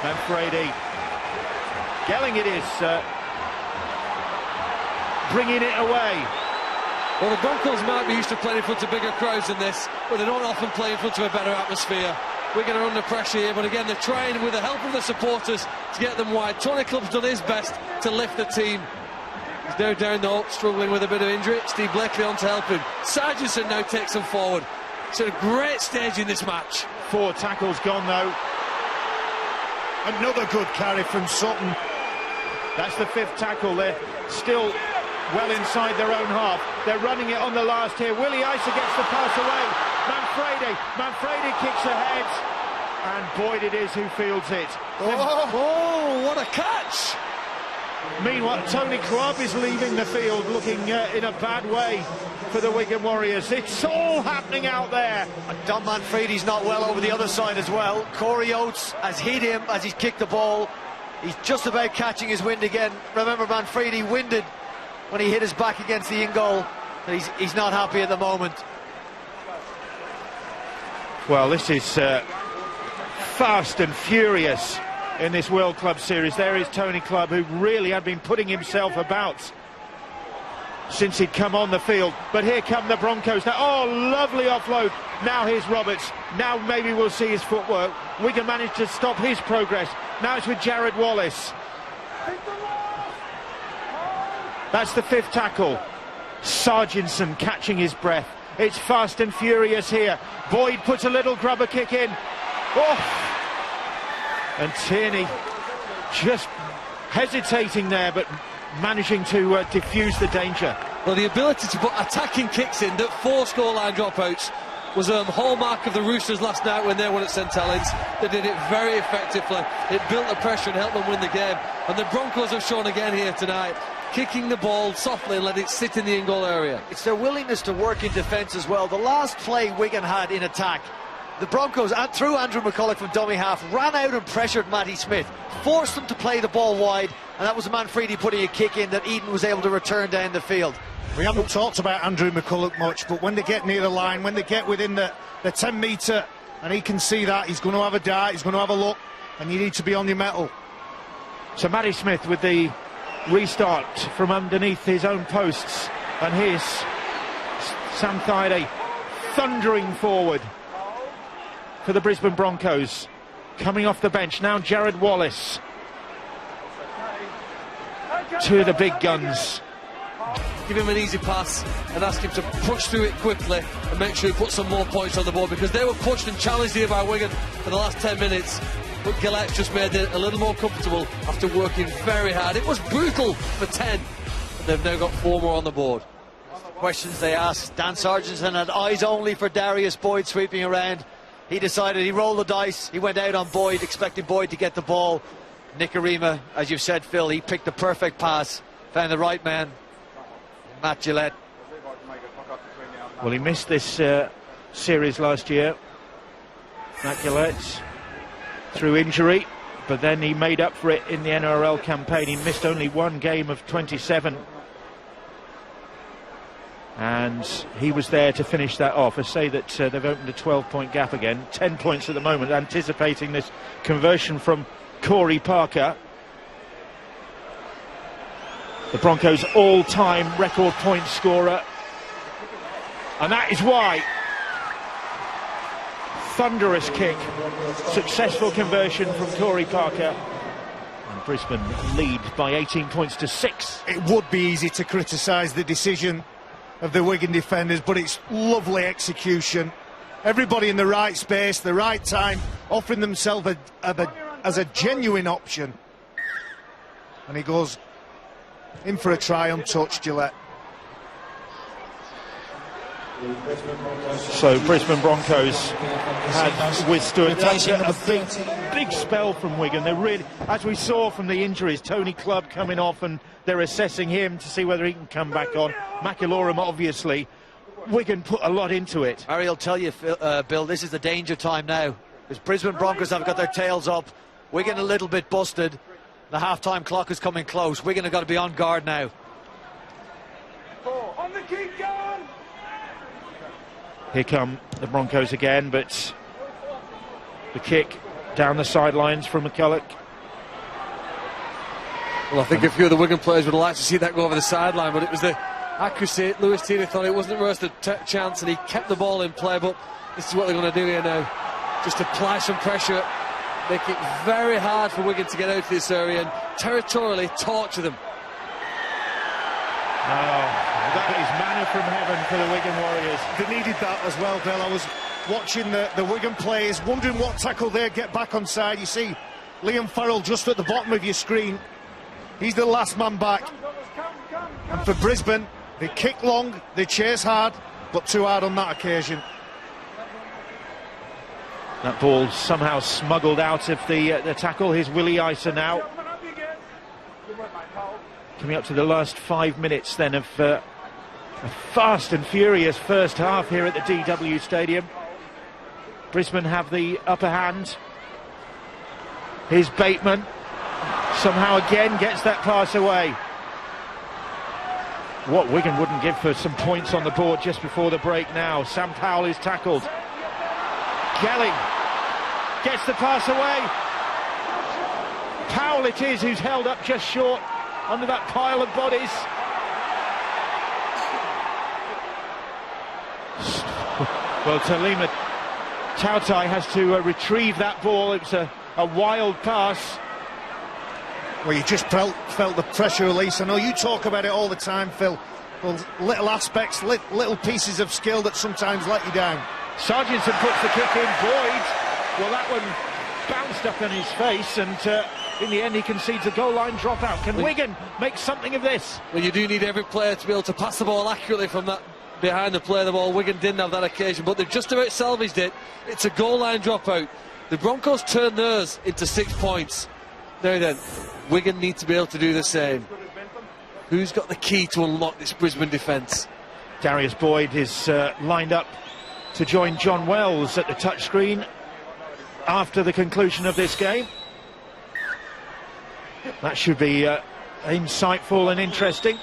Manfredi. Gelling it is, bringing it away. Well, the Broncos might be used to playing in front of bigger crowds than this, but they don't often play in front of a better atmosphere. Wigan are under pressure here, but again, they're trying with the help of the supporters to get them wide. Tony Clubb's done his best to lift the team. He's now down though, struggling with a bit of injury. Steve Blakely on to help him. Sargentson now takes him forward. It's a great stage in this match. 4 tackles gone though. Another good carry from Sutton. That's the 5th tackle. They're still well inside their own half. They're running it on the last here. Willie Isa gets the pass away. Manfredi kicks ahead, and Boyd it is who fields it. Oh, what a catch! Meanwhile, Tony Clubb is leaving the field looking in a bad way for the Wigan Warriors. It's all happening out there. And Don Manfredi's not well over the other side as well. Corey Oates has hit him as he's kicked the ball. He's just about catching his wind again. Remember, Manfredi winded when he hit his back against the in-goal. He's not happy at the moment. Well, this is fast and furious in this World Club Series. There is Tony Clubb, who really had been putting himself about since he'd come on the field. But here come the Broncos now. Oh, lovely offload. Now here's Roberts. Now maybe we'll see his footwork. Wigan managed to stop his progress. Now it's with Jared Wallace. That's the 5th tackle. Sargentson catching his breath. It's fast and furious here. Boyd puts a little grubber kick in. Oh! And Tierney just hesitating there, but managing to diffuse the danger. Well, the ability to put attacking kicks in that force goal-line dropouts was a hallmark of the Roosters last night when they won at St Helens. They did it very effectively. It built the pressure and helped them win the game. And the Broncos have shown again here tonight, kicking the ball softly and let it sit in the in-goal area. It's their willingness to work in defence as well. The last play Wigan had in attack, the Broncos, through Andrew McCulloch from dummy half, ran out and pressured Matty Smith, forced them to play the ball wide, and that was Manfredi putting a kick in that Eden was able to return down the field. We haven't talked about Andrew McCulloch much, but when they get near the line, when they get within the 10 metre, and he can see that, he's going to have a dart, he's going to have a look, and you need to be on your mettle. So Matty Smith with the restart from underneath his own posts, and here's Sam Thaiday thundering forward for the Brisbane Broncos. Coming off the bench now, Jared Wallace. Two of the big guns. Give him an easy pass and ask him to push through it quickly and make sure he puts some more points on the board, because they were pushed and challenged here by Wigan for the last 10 minutes. But Gillette's just made it a little more comfortable after working very hard. It was brutal for 10, and they've now got 4 more on the board. Questions they asked. Dan Sargentson had eyes only for Darius Boyd sweeping around. He decided, he rolled the dice, he went out on Boyd, expecting Boyd to get the ball. Nicarima, as you've said, Phil, he picked the perfect pass, found the right man, Matt Gillette. Well, he missed this series last year, Matt Gillette, through injury, but then he made up for it in the NRL campaign. He missed only 1 game of 27. And he was there to finish that off. I say that they've opened a 12-point gap again, 10 points at the moment, anticipating this conversion from Corey Parker. The Broncos' all-time record point scorer, and that is why. Thunderous kick, successful conversion from Corey Parker, and Brisbane lead by 18 points to 6. It would be easy to criticise the decision of the Wigan defenders, but it's lovely execution. Everybody in the right space, the right time, offering themselves as a genuine option. And he goes in for a try, untouched, Gillette. So Brisbane Broncos had withstood a big spell from Wigan. They really, as we saw from the injuries, Tony Clubb coming off, and they're assessing him to see whether he can come back on. McIlorum, obviously. Wigan put a lot into it. Harry will tell you, Bill, this is the danger time now, because Brisbane Broncos have got their tails up. Wigan a little bit busted. The half-time clock is coming close. Wigan have got to be on guard now. On the kick, go on! Here come the Broncos again, but the kick down the sidelines from McCulloch. Well, I think a few of the Wigan players would like to see that go over the sideline, but it was the accuracy. Lewis Tierney thought it wasn't worth the chance, and he kept the ball in play. But this is what they're going to do here now, just apply some pressure, make it very hard for Wigan to get out of this area and territorially torture them. That is manna from heaven for the Wigan Warriors. They needed that as well, Bill. I was watching the Wigan players, wondering what tackle they'd get back on side. You see Liam Farrell just at the bottom of your screen. He's the last man back. And for Brisbane, they kick long, they chase hard, but too hard on that occasion. That ball somehow smuggled out of the tackle. Here's Willie Isa now. Coming up to the last 5 minutes then of a fast and furious first half here at the DW Stadium. Brisbane have the upper hand. Here's Bateman. Somehow again gets that pass away. What Wigan wouldn't give for some points on the board just before the break now. Sam Powell is tackled. Gelling gets the pass away. Powell it is who's held up just short under that pile of bodies. Well, Talima Tautai has to retrieve that ball. It was a wild pass. Well, you just felt the pressure release. I know you talk about it all the time, Phil. Well, little aspects, little pieces of skill that sometimes let you down. Sargentson puts the kick in. Boyd, well, that one bounced up in his face, and In the end, he concedes a goal line dropout. Can Wigan make something of this? Well, you do need every player to be able to pass the ball accurately from that behind the play of the ball. Wigan didn't have that occasion, but they've just about salvaged it. It's a goal line dropout. The Broncos turned theirs into 6 points. Now then, Wigan need to be able to do the same. Who's got the key to unlock this Brisbane defence? Darius Boyd is lined up to join John Wells at the touchscreen after the conclusion of this game. That should be insightful and interesting.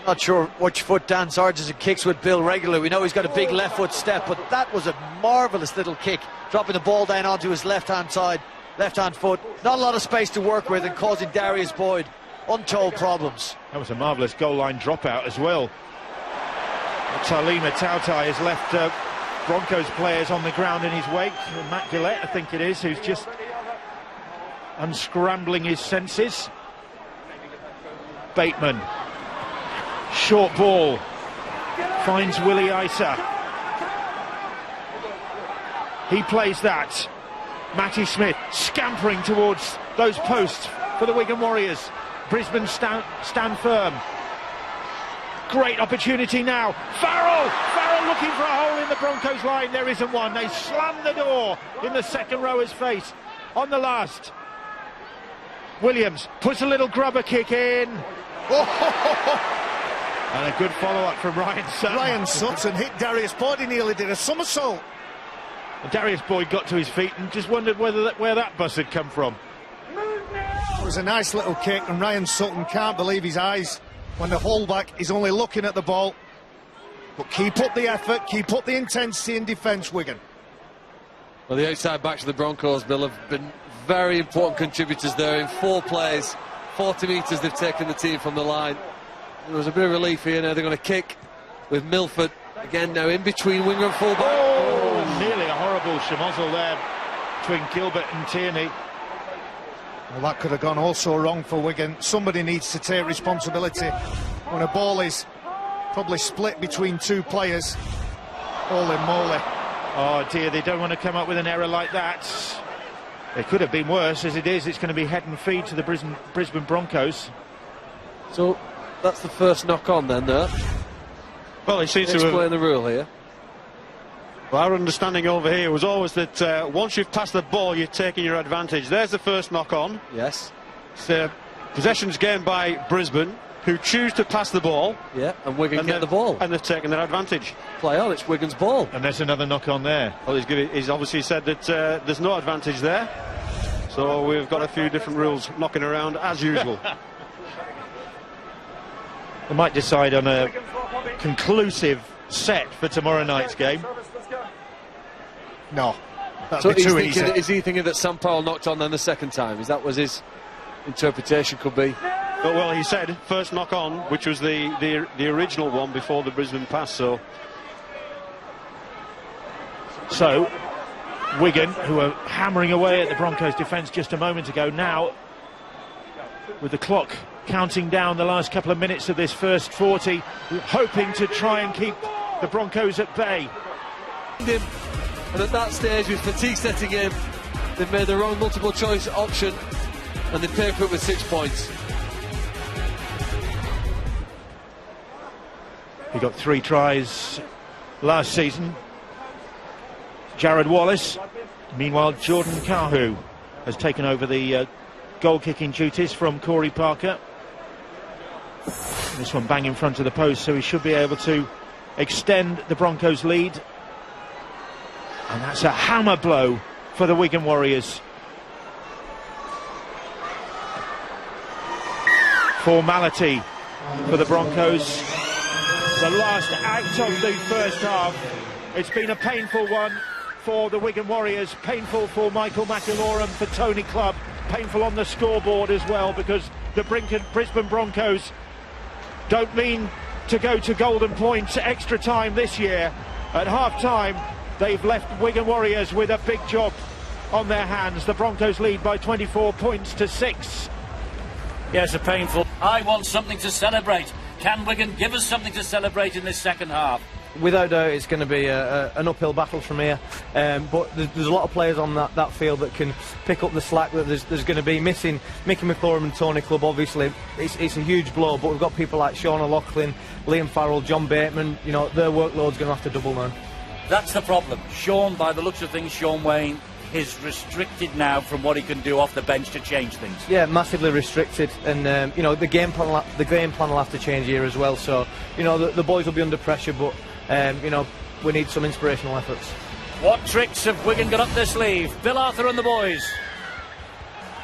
Not sure which foot Dan Sargent kicks with Bill regularly. We know he's got a big left foot step, but that was a marvellous little kick, dropping the ball down onto his left-hand side, left-hand foot. Not a lot of space to work with and causing Darius Boyd untold problems. That was a marvellous goal line dropout as well. Talima Tautai has left Broncos players on the ground in his wake. Matt Gillette, I think it is, who's just unscrambling his senses. Bateman, short ball, finds Willie Isa. He plays that. Matty Smith scampering towards those posts for the Wigan Warriors. Brisbane stand firm. Great opportunity now. Farrell looking for a hole in the Broncos line. There isn't one. They slam the door in the second rower's face on the last. Williams puts a little grubber kick in. And a good follow-up from Ryan Sutton. Ryan Sutton hit Darius Boyd. He nearly did a somersault. And Darius Boyd got to his feet and just wondered where that bus had come from. It was a nice little kick, and Ryan Sutton can't believe his eyes when the fullback is only looking at the ball. But keep up the effort, keep up the intensity in defence, Wigan. Well, the outside backs of the Broncos, Bill, have been very important contributors there. In 4 plays, 40 metres they've taken the team from the line. There was a bit of relief here. Now they're going to kick with Milford again now in between winger and fullback. Oh, nearly a horrible schmozzle there between Gilbert and Tierney. Well, that could have gone also wrong for Wigan. Somebody needs to take responsibility when a ball is probably split between 2 players. Holy moly. Oh dear, they don't want to come up with an error like that. It could have been worse. As it is, it's going to be head and feed to the Brisbane Broncos. So that's the first knock on then, there. Well, he seems to explain the rule here. Well, our understanding over here was always that once you've passed the ball, you're taking your advantage. There's the first knock on. Yes. It's a possessions gained by Brisbane, who choose to pass the ball. Yeah, and Wigan get the ball. And they've taken their advantage. Play on, it's Wigan's ball. And there's another knock on there. Well, he's obviously said that there's no advantage there. So we've got a few different rules knocking around as usual. They might decide on a conclusive set for tomorrow night's game. No, that'd so be too easy. Is he thinking that Sam Powell knocked on then the second time? Is that was his interpretation could be? But, well, he said first knock on, which was the original one before the Brisbane pass. So Wigan, who are hammering away at the Broncos' defence just a moment ago, now with the clock counting down the last couple of minutes of this first 40, hoping to try and keep the Broncos at bay. And at that stage, with fatigue setting in, they've made the wrong multiple choice option and they pay for it with 6 points. He got 3 tries last season. Jared Wallace. Meanwhile, Jordan Kahu has taken over the goal-kicking duties from Corey Parker. This one bang in front of the post, so he should be able to extend the Broncos' lead. And that's a hammer blow for the Wigan Warriors. Formality for the Broncos. The last act of the first half. It's been a painful one for the Wigan Warriors, painful for Michael McIlorum, for Tony Clubb, painful on the scoreboard as well, because the Brisbane Broncos don't mean to go to golden points extra time this year. At half-time, they've left Wigan Warriors with a big job on their hands. The Broncos lead by 24 points to 6. Yes, a painful. I want something to celebrate. Can Wigan give us something to celebrate in this second half? without doubt it's going to be an uphill battle from here, but there's a lot of players on that field that can pick up the slack that there's going to be. Missing Mickey McLaurin and Tony Clubb, obviously it's a huge blow, but we've got people like Sean O'Loughlin, Liam Farrell, John Bateman. You know, their workload's going to have to double, man. That's the problem. Sean, by the looks of things, Sean Wayne is restricted now from what he can do off the bench to change things. Yeah, massively restricted, and you know, the game plan will have to change here as well. So you know, the boys will be under pressure, but you know, we need some inspirational efforts. What tricks have Wigan got up their sleeve? Bill Arthur and the boys.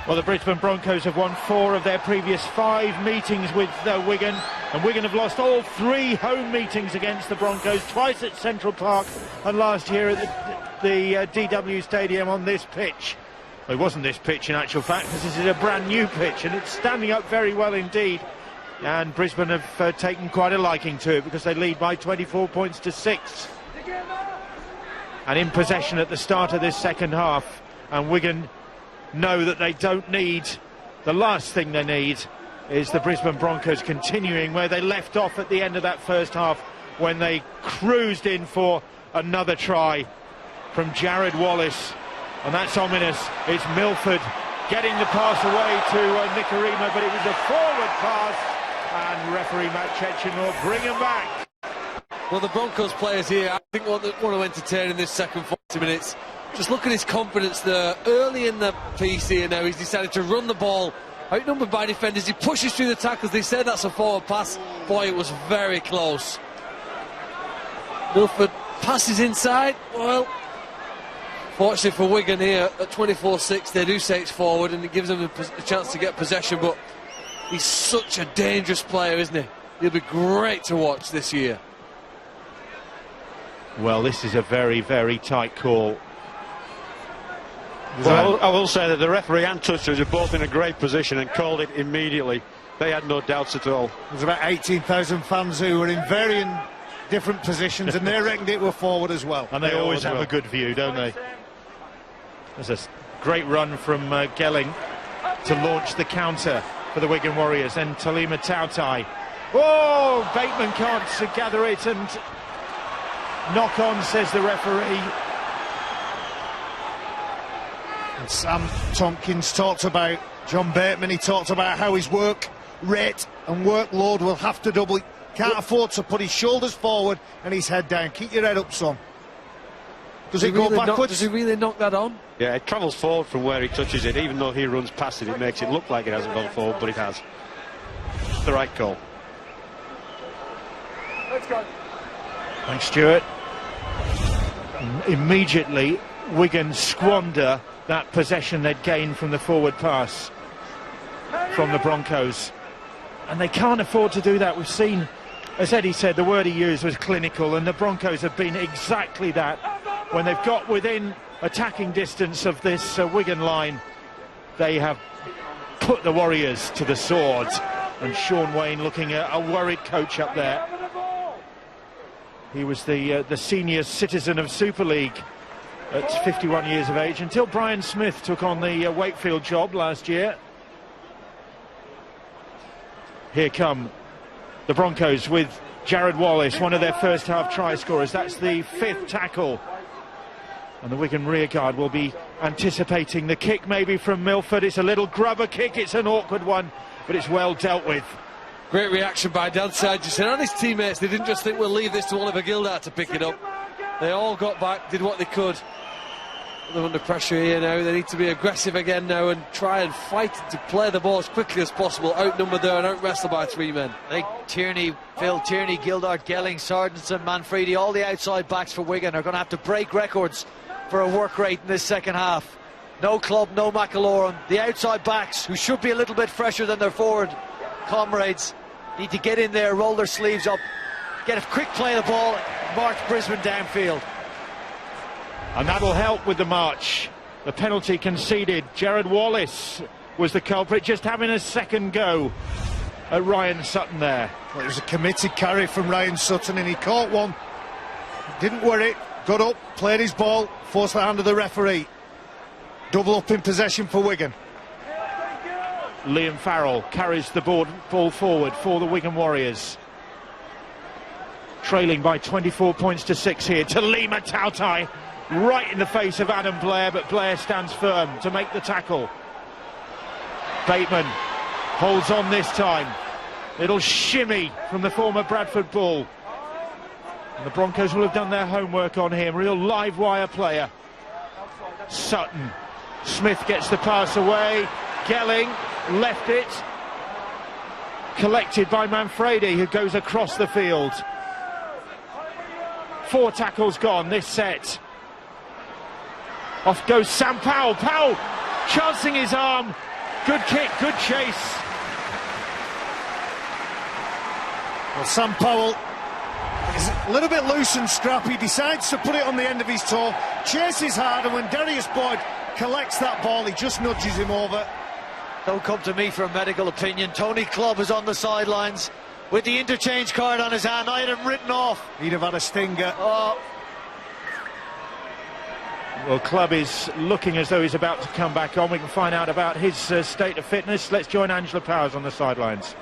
Well, the Brisbane Broncos have won 4 of their previous 5 meetings with Wigan, and Wigan have lost all 3 home meetings against the Broncos, twice at Central Park and last year at the DW Stadium on this pitch. Well, it wasn't this pitch in actual fact, because this is a brand new pitch and it's standing up very well indeed, and Brisbane have taken quite a liking to it because they lead by 24 points to 6 and in possession at the start of this second half, and Wigan know that they don't need, the last thing they need is the Brisbane Broncos continuing where they left off at the end of that first half, when they cruised in for another try from Jared Wallace, and that's ominous. It's Milford getting the pass away to Nicarima, but it was a forward pass, and referee Matt Chechen will bring him back. Well, the Broncos players here, I think, want to entertain in this second 40 minutes. Just look at his confidence there. Early in the piece here now, he's decided to run the ball. Outnumbered by defenders, he pushes through the tackles. They said that's a forward pass. Boy, it was very close. Milford passes inside. Well, fortunately for Wigan here, at 24-6, they do say it's forward, and it gives them a chance to get possession, but he's such a dangerous player, isn't he? He'll be great to watch this year. Well, this is a very, very tight call. Well, I will say that the referee and touchers are both in a great position and called it immediately. They had no doubts at all. There's about 18,000 fans who were in varying different positions, and they reckoned it were forward as well. And they always have a good view, don't they? There's a great run from Gelling to launch the counter for the Wigan Warriors, and Talima Tautai. Oh, Bateman can't gather it, and knock on, says the referee. And Sam Tompkins talked about John Bateman. He talked about how his work rate and workload will have to double. He can't afford to put his shoulders forward and his head down. Keep your head up, son. Does it go backwards? Does he really knock that on? Yeah, it travels forward from where he touches it. Even though he runs past it, it makes it look like it hasn't gone forward, but it has. It's the right call. Let's go. Thanks, Stuart. Immediately, Wigan squander that possession they'd gained from the forward pass from the Broncos, and they can't afford to do that. We've seen, as Eddie said, the word he used was clinical, and the Broncos have been exactly that. When they've got within attacking distance of this Wigan line, they have put the Warriors to the sword, and Sean Wayne looking a worried coach up there. He was the senior citizen of Super League at 51 years of age, until Brian Smith took on the Wakefield job last year. Here come the Broncos with Jared Wallace, one of their first half try scorers. That's the 5th tackle, and the Wigan rearguard will be anticipating the kick maybe from Milford. It's a little grubber kick, it's an awkward one, but it's well dealt with. Great reaction by Dan Sargent and his teammates. They didn't just think we'll leave this to Oliver Gildart to pick it up. They all got back, did what they could. They're under pressure here now. They need to be aggressive again now and try and fight to play the ball as quickly as possible. Outnumbered there and out-wrestled by 3 men. I think Tierney, Phil Tierney, Gildart, Gelling, Sargentson, Manfredi, all the outside backs for Wigan are going to have to break records for a work rate in this second half. No Clubb, no McIlorum. The outside backs, who should be a little bit fresher than their forward comrades, need to get in there, roll their sleeves up, get a quick play of the ball, march Brisbane downfield. And that'll help with the march. The penalty conceded. Jared Wallace was the culprit, just having a second go at Ryan Sutton there. Well, it was a committed carry from Ryan Sutton, and he caught one. Didn't worry, got up, played his ball, forced the hand of the referee. Double up in possession for Wigan. Liam Farrell carries the ball forward for the Wigan Warriors. trailing by 24 points to 6 here. To Lima Tautai, right in the face of Adam Blair, but Blair stands firm to make the tackle. Bateman holds on this time. Little shimmy from the former Bradford Bull. And the Broncos will have done their homework on him. Real live wire player. Sutton. Smith gets the pass away. Gelling left it. Collected by Manfredi, who goes across the field. 4 tackles gone this set. Off goes Sam Powell. Powell chancing his arm. Good kick, good chase. Well, Sam Powell is a little bit loose and scrappy, decides to put it on the end of his toe, chases hard, and when Darius Boyd collects that ball, he just nudges him over. Don't come to me for a medical opinion. Tony Clubb is on the sidelines with the interchange card on his hand. I had him written off. He'd have had a stinger. Oh. Well, Clubb is looking as though he's about to come back on. We can find out about his state of fitness. Let's join Angela Powers on the sidelines.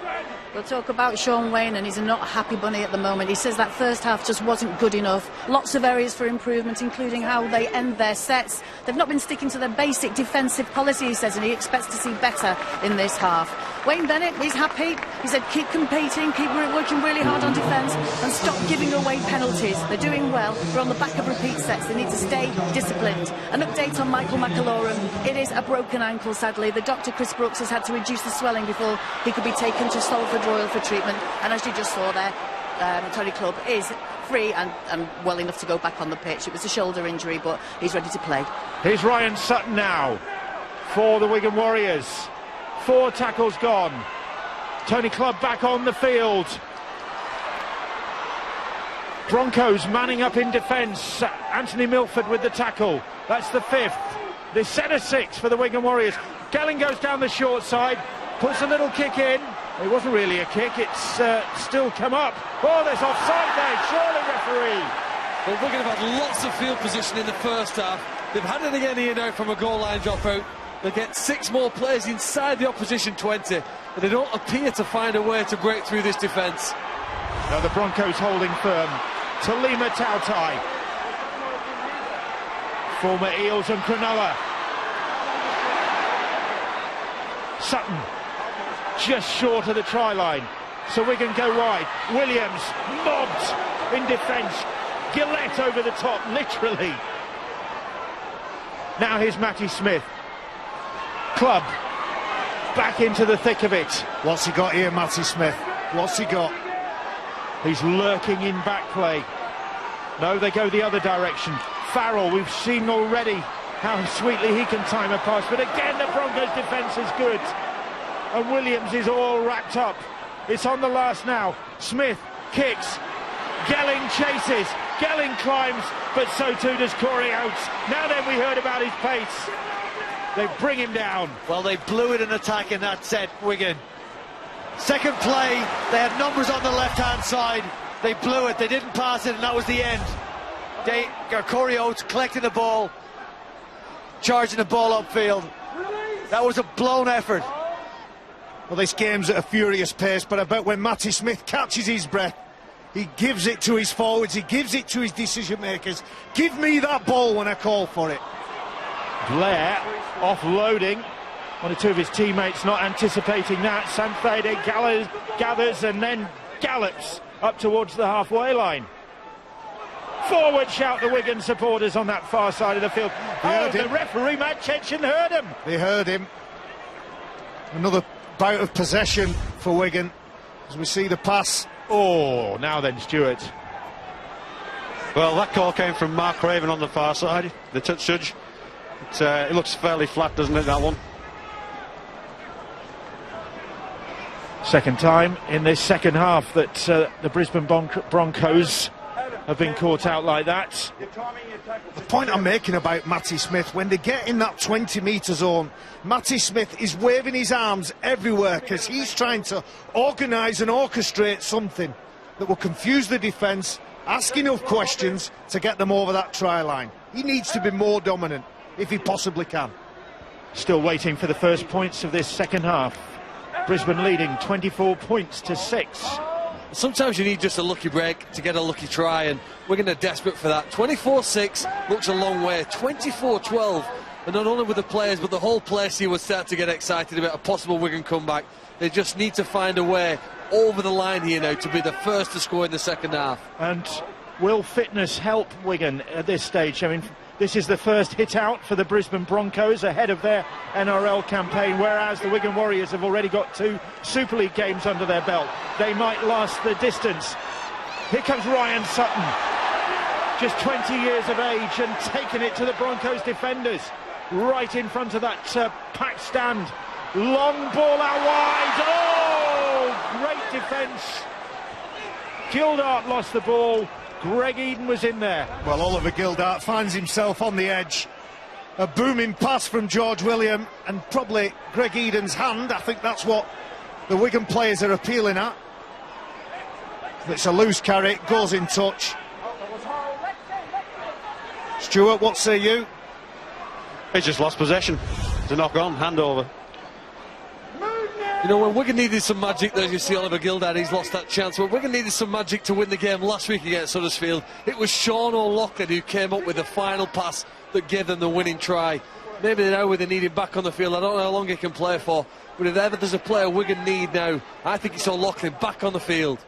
We'll talk about Sean Wayne, and he's not a happy bunny at the moment. He says that first half just wasn't good enough. Lots of areas for improvement, including how they end their sets. They've not been sticking to their basic defensive policy, he says, and he expects to see better in this half. Wayne Bennett, he's happy. He said keep competing, keep working really hard on defence, and stop giving away penalties. They're doing well. They're on the back of repeat sets. They need to stay disciplined. An update on Michael McAlorum. It is a broken ankle, sadly. The doctor, Chris Brooks, has had to reduce the swelling before he could be taken to Salford Royal for treatment. And as you just saw there, Tony Clubb is free and well enough to go back on the pitch. It was a shoulder injury, but he's ready to play. Here's Ryan Sutton now for the Wigan Warriors. 4 tackles gone. Tony Clubb back on the field. Broncos manning up in defence. Anthony Milford with the tackle. That's the 5th. They set a 6 for the Wigan Warriors. Gelling goes down the short side, puts a little kick in. It wasn't really a kick, it's still come up. Oh, there's offside there, surely, referee. Well, Wigan have had lots of field position in the first half. They've had it again here now from a goal line dropout. They get 6 more players inside the opposition 20, but they don't appear to find a way to break through this defence. Now the Broncos holding firm. To Lima Tautai. Former Eels and Cronulla. Sutton just short of the try line, so Wigan go wide. Williams mobbed in defence. Gillette over the top, literally. Now here's Matty Smith. Clubb back into the thick of it. What's he got here, Matty Smith? What's he got? He's lurking in back play. No, they go the other direction. Farrell, we've seen already how sweetly he can time a pass, but again the Broncos defence is good. And Williams is all wrapped up. It's on the last now. Smith kicks. Gelling chases. Gelling climbs, but so too does Corey Oates. Now then, we heard about his pace. They bring him down. Well, they blew it in attack in that set, Wigan. Second play, they had numbers on the left-hand side. They blew it, they didn't pass it, and that was the end. Corey Oates collecting the ball, charging the ball upfield. That was a blown effort. Well, this game's at a furious pace, but I bet when Matty Smith catches his breath, he gives it to his forwards, he gives it to his decision makers. Give me that ball when I call for it. Blair offloading. One or two of his teammates not anticipating that. Samfede gathers and then gallops up towards the halfway line. Forward shout the Wigan supporters on that far side of the field. Oh, the referee, Matt Chechen, heard him. They heard him. Another bout of possession for Wigan as we see the pass. Oh, now then, Stuart. Well, that call came from Mark Craven on the far side, the touch judge. It looks fairly flat, doesn't it, that one? Second time in this second half that the Brisbane Broncos have been caught out like that. The point I'm making about Matty Smith, when they get in that 20-metre zone, Matty Smith is waving his arms everywhere because he's trying to organise and orchestrate something that will confuse the defence, ask enough questions to get them over that try line. He needs to be more dominant if he possibly can. Still waiting for the first points of this second half. Brisbane leading 24 points to 6. Sometimes you need just a lucky break to get a lucky try, and Wigan are desperate for that. 24-6 looks a long way. 24-12, and not only with the players, but the whole place here would start to get excited about a possible Wigan comeback. They just need to find a way over the line here now to be the first to score in the second half. And will fitness help Wigan at this stage? I mean, this is the first hit out for the Brisbane Broncos ahead of their NRL campaign, whereas the Wigan Warriors have already got 2 Super League games under their belt. They might last the distance. Here comes Ryan Sutton, just 20 years of age, and taking it to the Broncos defenders right in front of that packed stand. Long ball out wide. Oh, great defence. Gildart lost the ball. Greg Eden was in there. Well, Oliver Gildart finds himself on the edge. A booming pass from George William and probably Greg Eden's hand. I think that's what the Wigan players are appealing at. It's a loose carry, goes in touch. Stuart, what say you? He's just lost possession. It's a knock on, hand over. You know, when Wigan needed some magic, there you see Oliver Gildart, he's lost that chance. When Wigan needed some magic to win the game last week against Huddersfield, it was Sean O'Loughlin who came up with the final pass that gave them the winning try. Maybe now with the need him back on the field, I don't know how long he can play for, but if ever there's a player Wigan need now, I think it's O'Loughlin back on the field.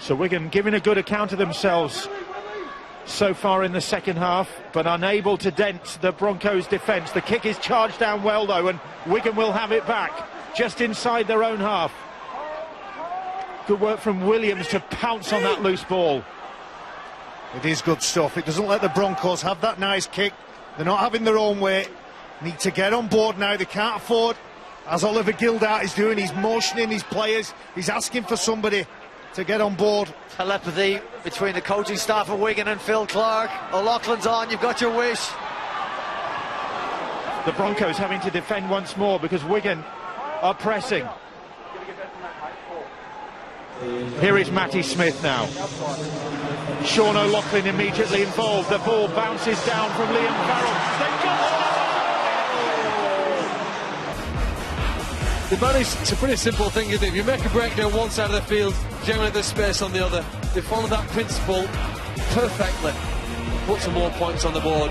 So Wigan giving a good account of themselves so far in the second half, but unable to dent the Broncos' defence. The kick is charged down well though, and Wigan will have it back just inside their own half. Good work from Williams to pounce on that loose ball. It is good stuff. It doesn't let the Broncos have that nice kick. They're not having their own way. Need to get on board now. They can't afford, as Oliver Gildart is doing, he's motioning his players, he's asking for somebody to get on board. Telepathy between the coaching staff of Wigan and Phil Clark. O'Loughlin's on, you've got your wish. The Broncos having to defend once more because Wigan are pressing. Here is Matty Smith now. Sean O'Loughlin immediately involved. The ball bounces down from Liam Farrell. They've got It's a pretty simple thing, isn't it? If you make a break down one side of the field, generally there's space on the other. They follow that principle perfectly. Put some more points on the board.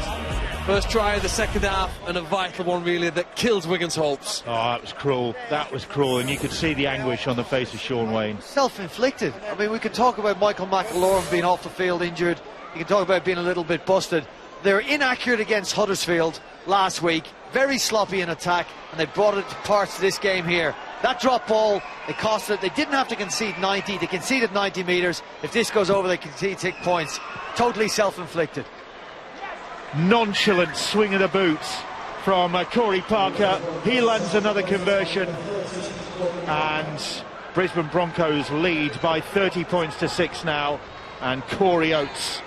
First try of the second half, and a vital one really that kills Wigan's hopes. Oh, that was cruel. That was cruel, and you could see the anguish on the face of Sean Wayne. Self-inflicted. I mean, we could talk about Michael McAlorum being off the field injured. You can talk about being a little bit busted. They're inaccurate against Huddersfield last week. Very sloppy in attack, and they brought it to parts of this game here. That drop ball, they cost it. They didn't have to concede 90. They conceded 90 metres. If this goes over, they concede 6 points. Totally self-inflicted. Nonchalant swing of the boots from Corey Parker. He lands another conversion, and Brisbane Broncos lead by 30 points to 6 now. And Corey Oates,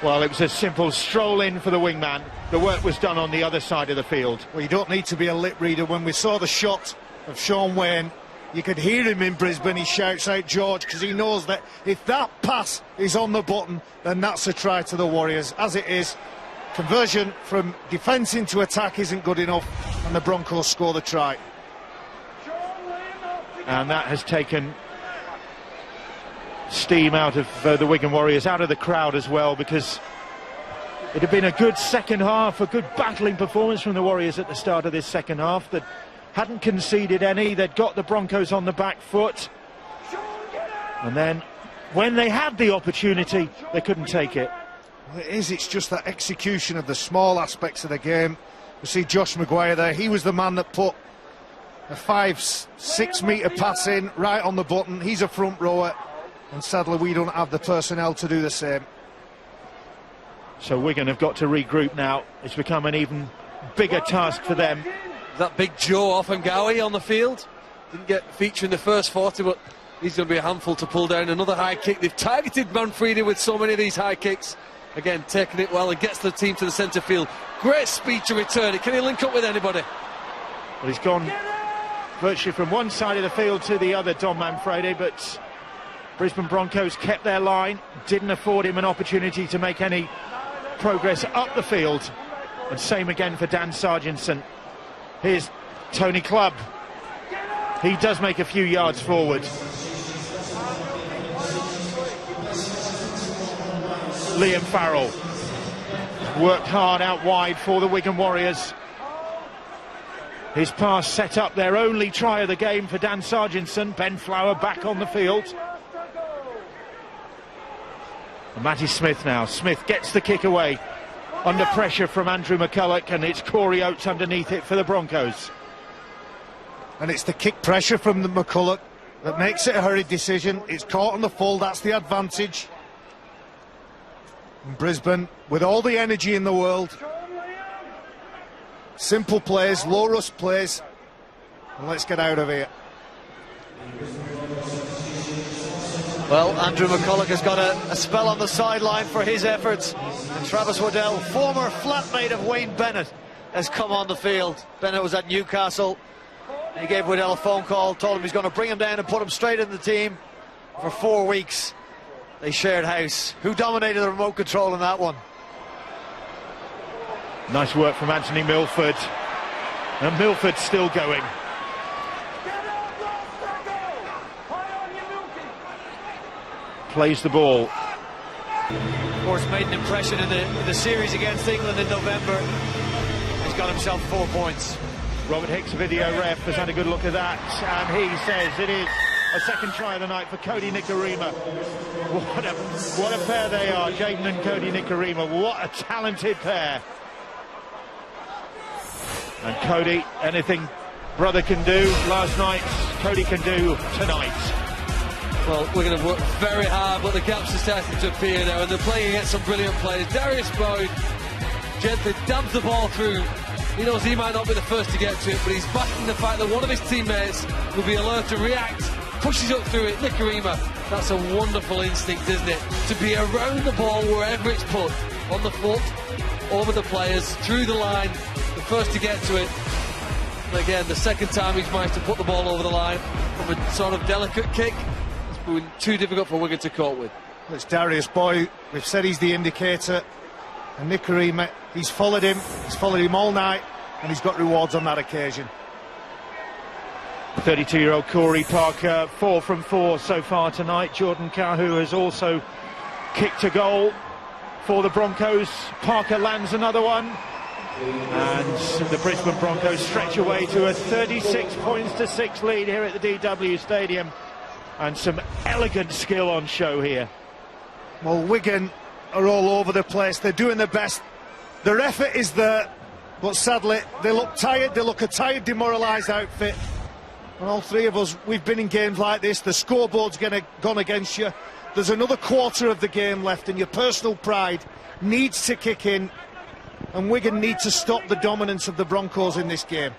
well, it was a simple stroll in for the wingman. The work was done on the other side of the field. Well, you don't need to be a lip reader. When we saw the shot of Sean Wayne, you could hear him in Brisbane. He shouts out George, because he knows that if that pass is on the button, then that's a try to the Warriors. As it is, conversion from defence into attack isn't good enough, and the Broncos score the try. And that has taken steam out of the Wigan Warriors, out of the crowd as well, because it had been a good second half, a good battling performance from the Warriors at the start of this second half. That hadn't conceded any. They'd got the Broncos on the back foot, and then when they had the opportunity, they couldn't take it. Well, it's just that execution of the small aspects of the game. We see Josh Maguire there. He was the man that put a 5-6 metre pass in right on the button. He's a front rower, and sadly we don't have the personnel to do the same. So Wigan have got to regroup now. It's become an even bigger task for them. That big Joe Offengawi on the field. Didn't get featured in the first 40, but he's going to be a handful to pull down. Another high kick. They've targeted Manfredi with so many of these high kicks. Again, taking it well and gets the team to the centre field. Great speed to return it. Can he link up with anybody? Well, he's gone virtually from one side of the field to the other, Don Manfredi, but Brisbane Broncos kept their line, didn't afford him an opportunity to make any progress up the field. And same again for Dan Sargentson. Here's Tony Clubb. he does make a few yards forward. Liam Farrell worked hard out wide for the Wigan Warriors. His pass set up their only try of the game for Dan Sargentson. Ben Flower back on the field. And Matty Smith now. Smith gets the kick away under pressure from Andrew McCulloch, and it's Corey Oates underneath it for the Broncos. And it's the kick pressure from the McCulloch that makes it a hurried decision. It's caught on the full, that's the advantage. And Brisbane, with all the energy in the world, simple plays, low rust plays, and let's get out of here. Well, Andrew McCulloch has got a spell on the sideline for his efforts, and Travis Waddell, former flatmate of Wayne Bennett, has come on the field. Bennett was at Newcastle. He gave Waddell a phone call, told him he's going to bring him down and put him straight in the team. For 4 weeks they shared house. Who dominated the remote control in that one? Nice work from Anthony Milford, and Milford's still going. Plays the ball. Of course, made an impression in the series against England in November. He's got himself 4 points. Robert Hicks, video ref, has had a good look at that, and he says it is a second try of the night for Cody Nikorima. What a pair they are, Jaden and Cody Nikorima. What a talented pair. And Cody, anything brother can do last night, Cody can do tonight. Well, we're going to work very hard, but the gaps are starting to appear now, and they're playing against some brilliant players. Darius Bowen gently dabs the ball through. He knows he might not be the first to get to it, but he's backing the fact that one of his teammates will be alert to react, pushes up through it. Nikorima, that's a wonderful instinct, isn't it? To be around the ball wherever it's put, on the foot, over the players, through the line, the first to get to it. And again, the second time he's managed to put the ball over the line from a sort of delicate kick. Been too difficult for Wigan to cope with. It's Darius Boy, we've said he's the indicator, and Nikorima, he's followed him all night, and he's got rewards on that occasion. 32-year-old Corey Parker, 4 from 4 so far tonight. Jordan Kahu has also kicked a goal for the Broncos. Parker lands another one, and the Brisbane Broncos stretch away to a 36-6 lead here at the DW Stadium. And some elegant skill on show here. Well, Wigan are all over the place. They're doing their best. Their effort is there, but sadly, they look tired. They look a tired, demoralised outfit. And all three of us, we've been in games like this. The scoreboard's gone against you. There's another quarter of the game left, and your personal pride needs to kick in. And Wigan need to stop the dominance of the Broncos in this game.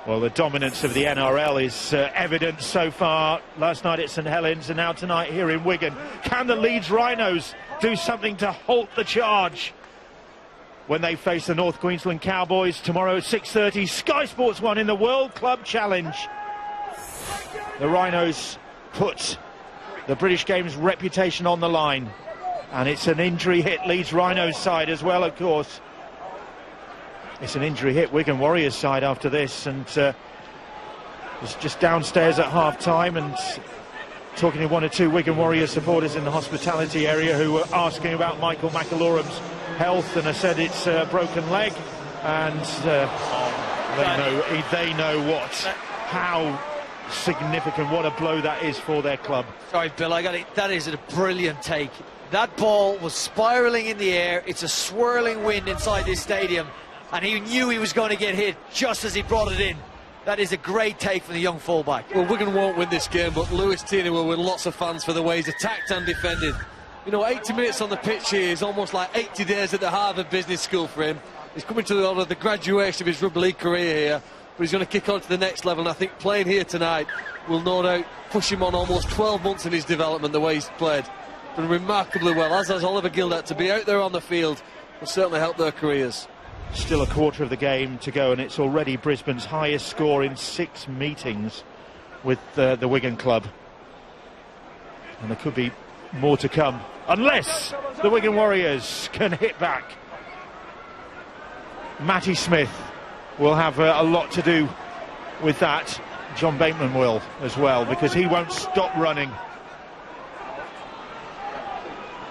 Well, the dominance of the NRL is evident so far. Last night at St Helens, and now tonight here in Wigan. Can the Leeds Rhinos do something to halt the charge when they face the North Queensland Cowboys tomorrow at 6:30? Sky Sports 1 in the World Club Challenge. The Rhinos put the British Games reputation on the line, and it's an injury hit Leeds Rhinos side as well, of course. It's an injury hit Wigan Warriors side after this, and was just downstairs at half-time and talking to 1 or 2 Wigan Warriors supporters in the hospitality area who were asking about Michael McAloram's health, and I said it's a broken leg, and they know how significant, what a blow that is for their club. Sorry, Bill, I got it. That is a brilliant take. That ball was spiralling in the air. It's a swirling wind inside this stadium, and he knew he was going to get hit just as he brought it in. That is a great take from the young fullback. Well, Wigan won't win this game, but Lewis Tierney will win lots of fans for the way he's attacked and defended. You know, 80 minutes on the pitch here is almost like 80 days at the Harvard Business School for him. He's coming to the graduation of his rugby league career here, but he's going to kick on to the next level, and I think playing here tonight will no doubt push him on almost 12 months in his development, the way he's played. Done remarkably well, as has Oliver Gildart. To be out there on the field will certainly help their careers. Still a quarter of the game to go, and it's already Brisbane's highest score in 6 meetings with the Wigan club. And there could be more to come, unless the Wigan Warriors can hit back. Matty Smith will have a lot to do with that. John Bateman will as well, because he won't stop running.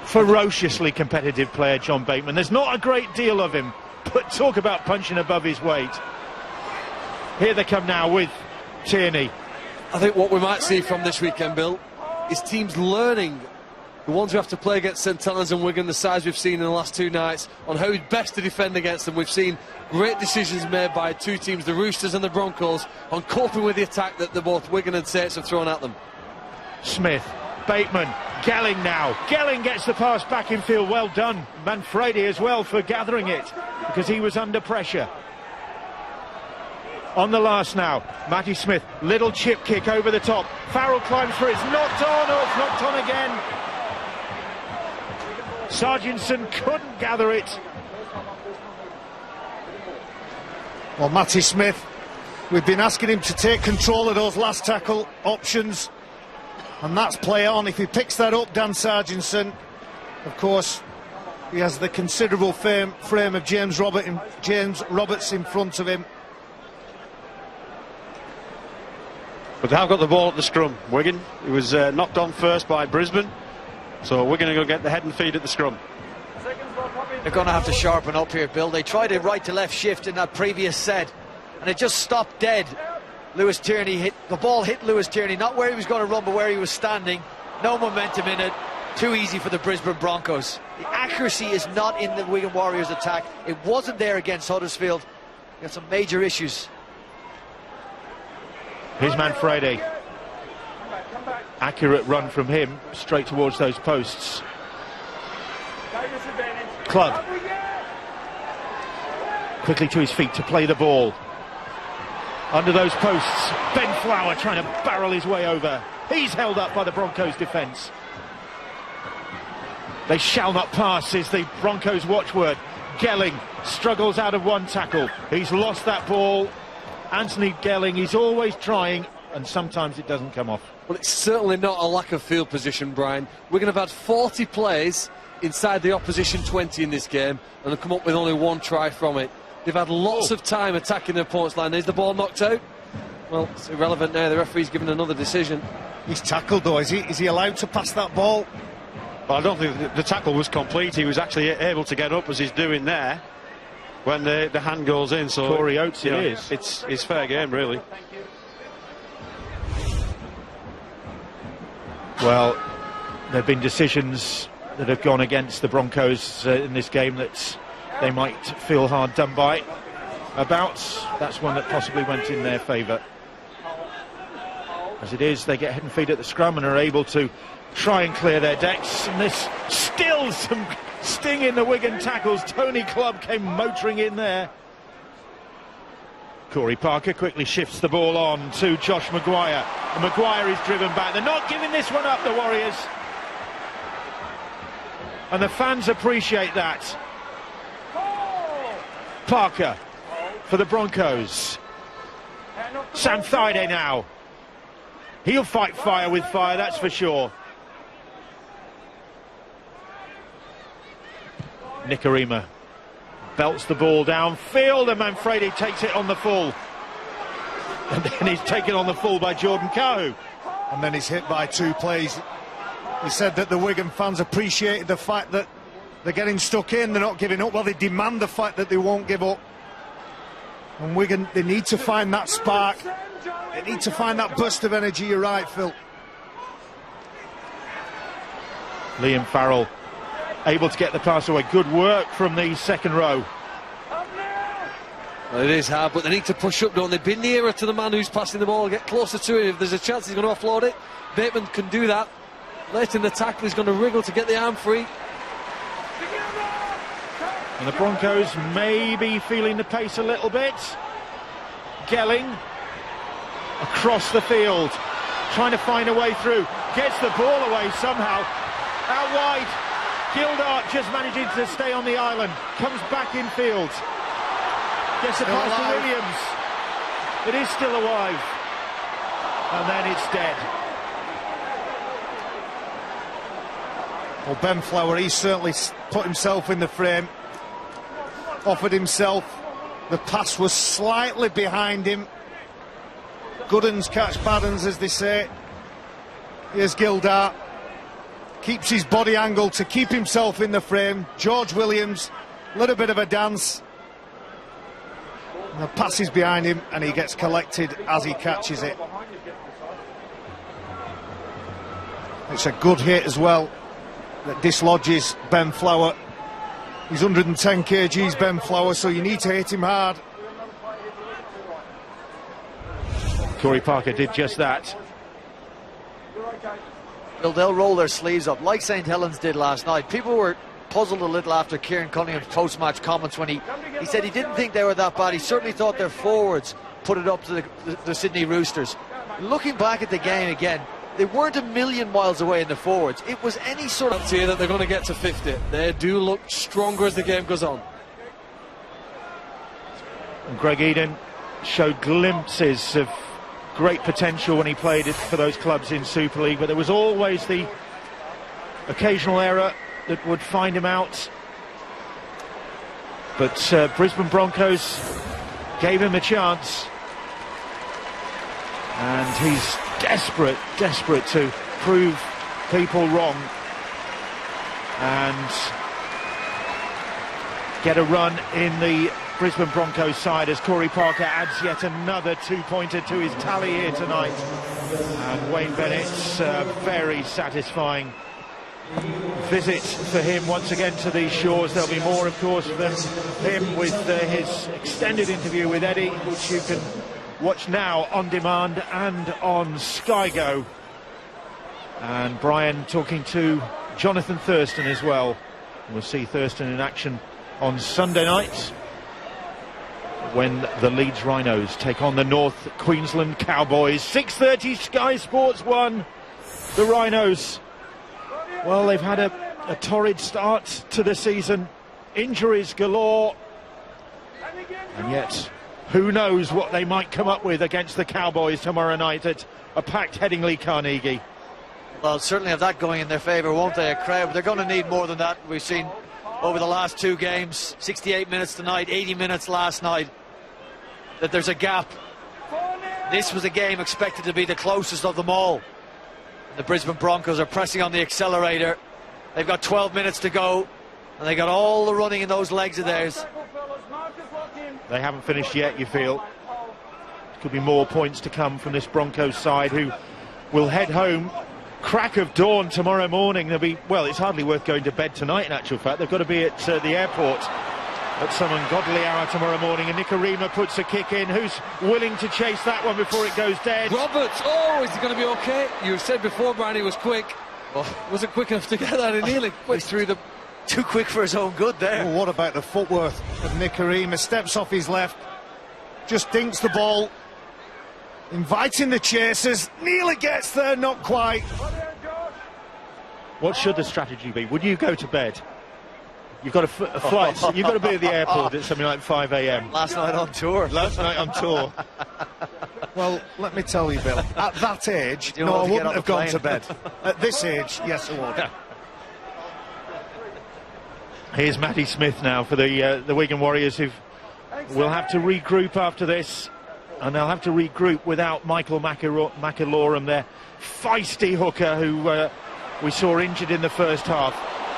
Ferociously competitive player, John Bateman. There's not a great deal of him, but talk about punching above his weight. Here they come now with Tierney. I think what we might see from this weekend, Bill, is teams learning, the ones who have to play against St Helens and Wigan, the sides we've seen in the last two nights, on how best to defend against them. We've seen great decisions made by two teams, the Roosters and the Broncos, on coping with the attack that both Wigan and Saints have thrown at them. Smith, Bateman, Gelling now. Gelling gets the pass back in field. Well done, Manfredi as well, for gathering it, because he was under pressure. On the last now, Matty Smith, little chip kick over the top. Farrell climbs for it, it's knocked on, oh, it's knocked on again. Sargentson couldn't gather it. Well, Matty Smith, we've been asking him to take control of those last tackle options, and that's play on. If he picks that up, Dan Sargentson, of course, he has the considerable frame of James Roberts in front of him. But they have got the ball at the scrum. Wigan, it was knocked on first by Brisbane, so we're going to go get the head and feet at the scrum. They're going to have to sharpen up here, Bill. They tried a right to left shift in that previous set, and it just stopped dead. Lewis Tierney the ball hit Lewis Tierney, not where he was going to run, but where he was standing. No momentum in it. Too easy for the Brisbane Broncos. The accuracy is not in the Wigan Warriors attack. It wasn't there against Huddersfield. Got some major issues. Here's Manfredi. Accurate run from him, straight towards those posts. Club. Quickly to his feet to play the ball. Under those posts, Ben Flower trying to barrel his way over. He's held up by the Broncos' defence. They shall not pass is the Broncos' watchword. Gelling struggles out of one tackle. He's lost that ball. Anthony Gelling, he's always trying, and sometimes it doesn't come off. Well, it's certainly not a lack of field position, Brian. We're going to have had 40 plays inside the opposition 20 in this game, and have come up with only one try from it. They've had lots of time attacking their opponent's line. Is the ball knocked out? Well, it's irrelevant now. The referee's given another decision. He's tackled though, is he allowed to pass that ball? Well, I don't think the tackle was complete. He was actually able to get up as he's doing there when the hand goes in. So Corey Oates, it is. It's fair game, really. Well, there have been decisions that have gone against the Broncos in this game that they might feel hard done by about. That's one that possibly went in their favour. As it is, they get head and feet at the scrum and are able to try and clear their decks, and there's still some sting in the Wigan tackles. Tony Clubb came motoring in there. Corey Parker quickly shifts the ball on to Josh Maguire, and Maguire is driven back. They're not giving this one up, the Warriors, and the fans appreciate that. Parker for the Broncos. Sam Thaiday now. He'll fight fire with fire, that's for sure. Nikarima belts the ball downfield, and Manfredi takes it on the full. And then he's taken on the full by Jordan Kahu. And then he's hit by two plays. He said that the Wigan fans appreciated the fact that they're getting stuck in, they're not giving up. Well, they demand the fact that they won't give up. And Wigan, they need to find that spark. They need to find that burst of energy, you're right, Phil. Liam Farrell able to get the pass away. Good work from the second row. Well, it is hard, but they need to push up, don't they? Be nearer to the man who's passing the ball, get closer to him. If there's a chance he's going to offload it, Bateman can do that. Late in the tackle, he's going to wriggle to get the arm free. And the Broncos may be feeling the pace a little bit. Gelling across the field, trying to find a way through. Gets the ball away somehow. Out wide. Gildart just managing to stay on the island. Comes back in field. Gets a pass to Williams. It is still alive. And then it's dead. Well, Ben Flower, he's certainly put himself in the frame. Offered himself. The pass was slightly behind him. Good uns catch bad uns, as they say. Here's Gildart. Keeps his body angle to keep himself in the frame. George Williams, a little bit of a dance. And the pass is behind him, and he gets collected as he catches it. It's a good hit as well that dislodges Ben Flower. He's 110 kgs, Ben Flower, so you need to hit him hard. Corey Parker did just that. Well, they'll roll their sleeves up like St Helens did last night. People were puzzled a little after Kieran Cunningham's post-match comments when he said he didn't think they were that bad. He certainly thought their forwards put it up to the Sydney Roosters. Looking back at the game again, they weren't a million miles away in the forwards. It was any sort of... I'll tell you that they're going to get to 50. They do look stronger as the game goes on. And Greg Eden showed glimpses of great potential when he played it for those clubs in Super League, but there was always the occasional error that would find him out. But Brisbane Broncos gave him a chance, and he's desperate to prove people wrong and get a run in the Brisbane Broncos side as Corey Parker adds yet another two-pointer to his tally here tonight. And Wayne Bennett's very satisfying visit for him once again to these shores. There'll be more, of course, from him with his extended interview with Eddie, which you can watch now on demand and on Sky Go. And Brian talking to Jonathan Thurston as well. We'll see Thurston in action on Sunday night when the Leeds Rhinos take on the North Queensland Cowboys. 6:30 Sky Sports 1. The Rhinos, well, they've had a torrid start to the season. Injuries galore. And yet, who knows what they might come up with against the Cowboys tomorrow night at a packed Headingley Carnegie. Well, certainly have that going in their favour, won't they? A crowd, but they're going to need more than that. We've seen over the last two games, 68 minutes tonight, 80 minutes last night, that there's a gap. This was a game expected to be the closest of them all. The Brisbane Broncos are pressing on the accelerator. They've got 12 minutes to go, and they got all the running in those legs of theirs. They haven't finished yet, you feel. Could be more points to come from this Broncos side, who will head home crack of dawn tomorrow morning. They'll be, well, it's hardly worth going to bed tonight, in actual fact. They've got to be at the airport at some ungodly hour tomorrow morning, and Nicarima puts a kick in. Who's willing to chase that one before it goes dead? Roberts, oh, is he going to be okay? You said before, Brian, he was quick. Oh, wasn't quick enough to get that in. Nearly went through the... Too quick for his own good there. Oh, what about the footwork of Nicarima? Steps off his left, just dinks the ball, inviting the chasers. Nearly gets there, not quite. What should the strategy be? Would you go to bed? You've got a flight, so you've got to be at the airport at something like 5 a.m. Last night on tour. Last night on tour. Well, let me tell you, Bill, at that age, You no, I want to get wouldn't on have the gone to plane. bed. At this age, yes, I would. Here's Matty Smith now for the Wigan Warriors, who will have to regroup after this, and they'll have to regroup without Michael McIlorum, their feisty hooker who we saw injured in the first half.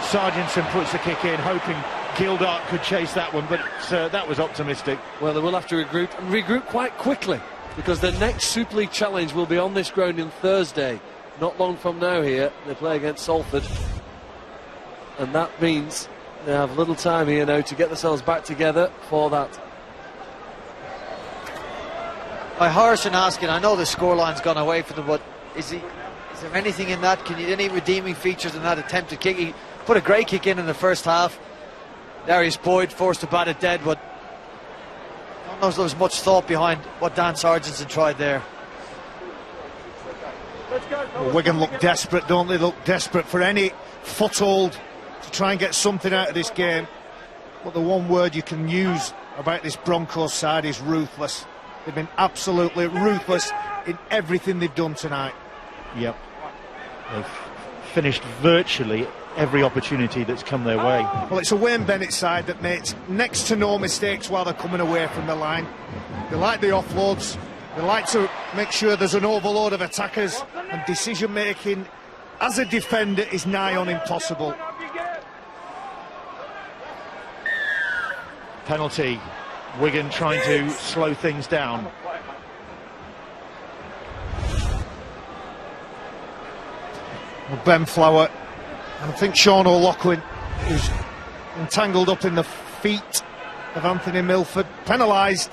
Sargentson puts the kick in, hoping Gildart could chase that one, but that was optimistic. Well, they will have to regroup, and regroup quite quickly, because the next Super League challenge will be on this ground on Thursday. Not long from now here, they play against Salford. And that means they have little time here now to get themselves back together for that. By Harrison asking, I know the scoreline's gone away from them, but is there anything in that? Any redeeming features in that attempted kick? He put a great kick in the first half. Darius Boyd forced to bat it dead, but I don't know if there was much thought behind what Dan Sargentson tried there. Well, Wigan look desperate, don't they? Look desperate for any foothold to try and get something out of this game. But the one word you can use about this Broncos side is ruthless. They've been absolutely ruthless in everything they've done tonight. Yep. They've finished virtually every opportunity that's come their way. Well, it's a Wayne Bennett side that makes next to no mistakes while they're coming away from the line. They like the offloads, They like to make sure there's an overload of attackers, and decision making as a defender is nigh on impossible. Penalty. Wigan trying to slow things down. Well, Ben Flower, and I think Sean O'Loughlin, who's entangled up in the feet of Anthony Milford, penalised,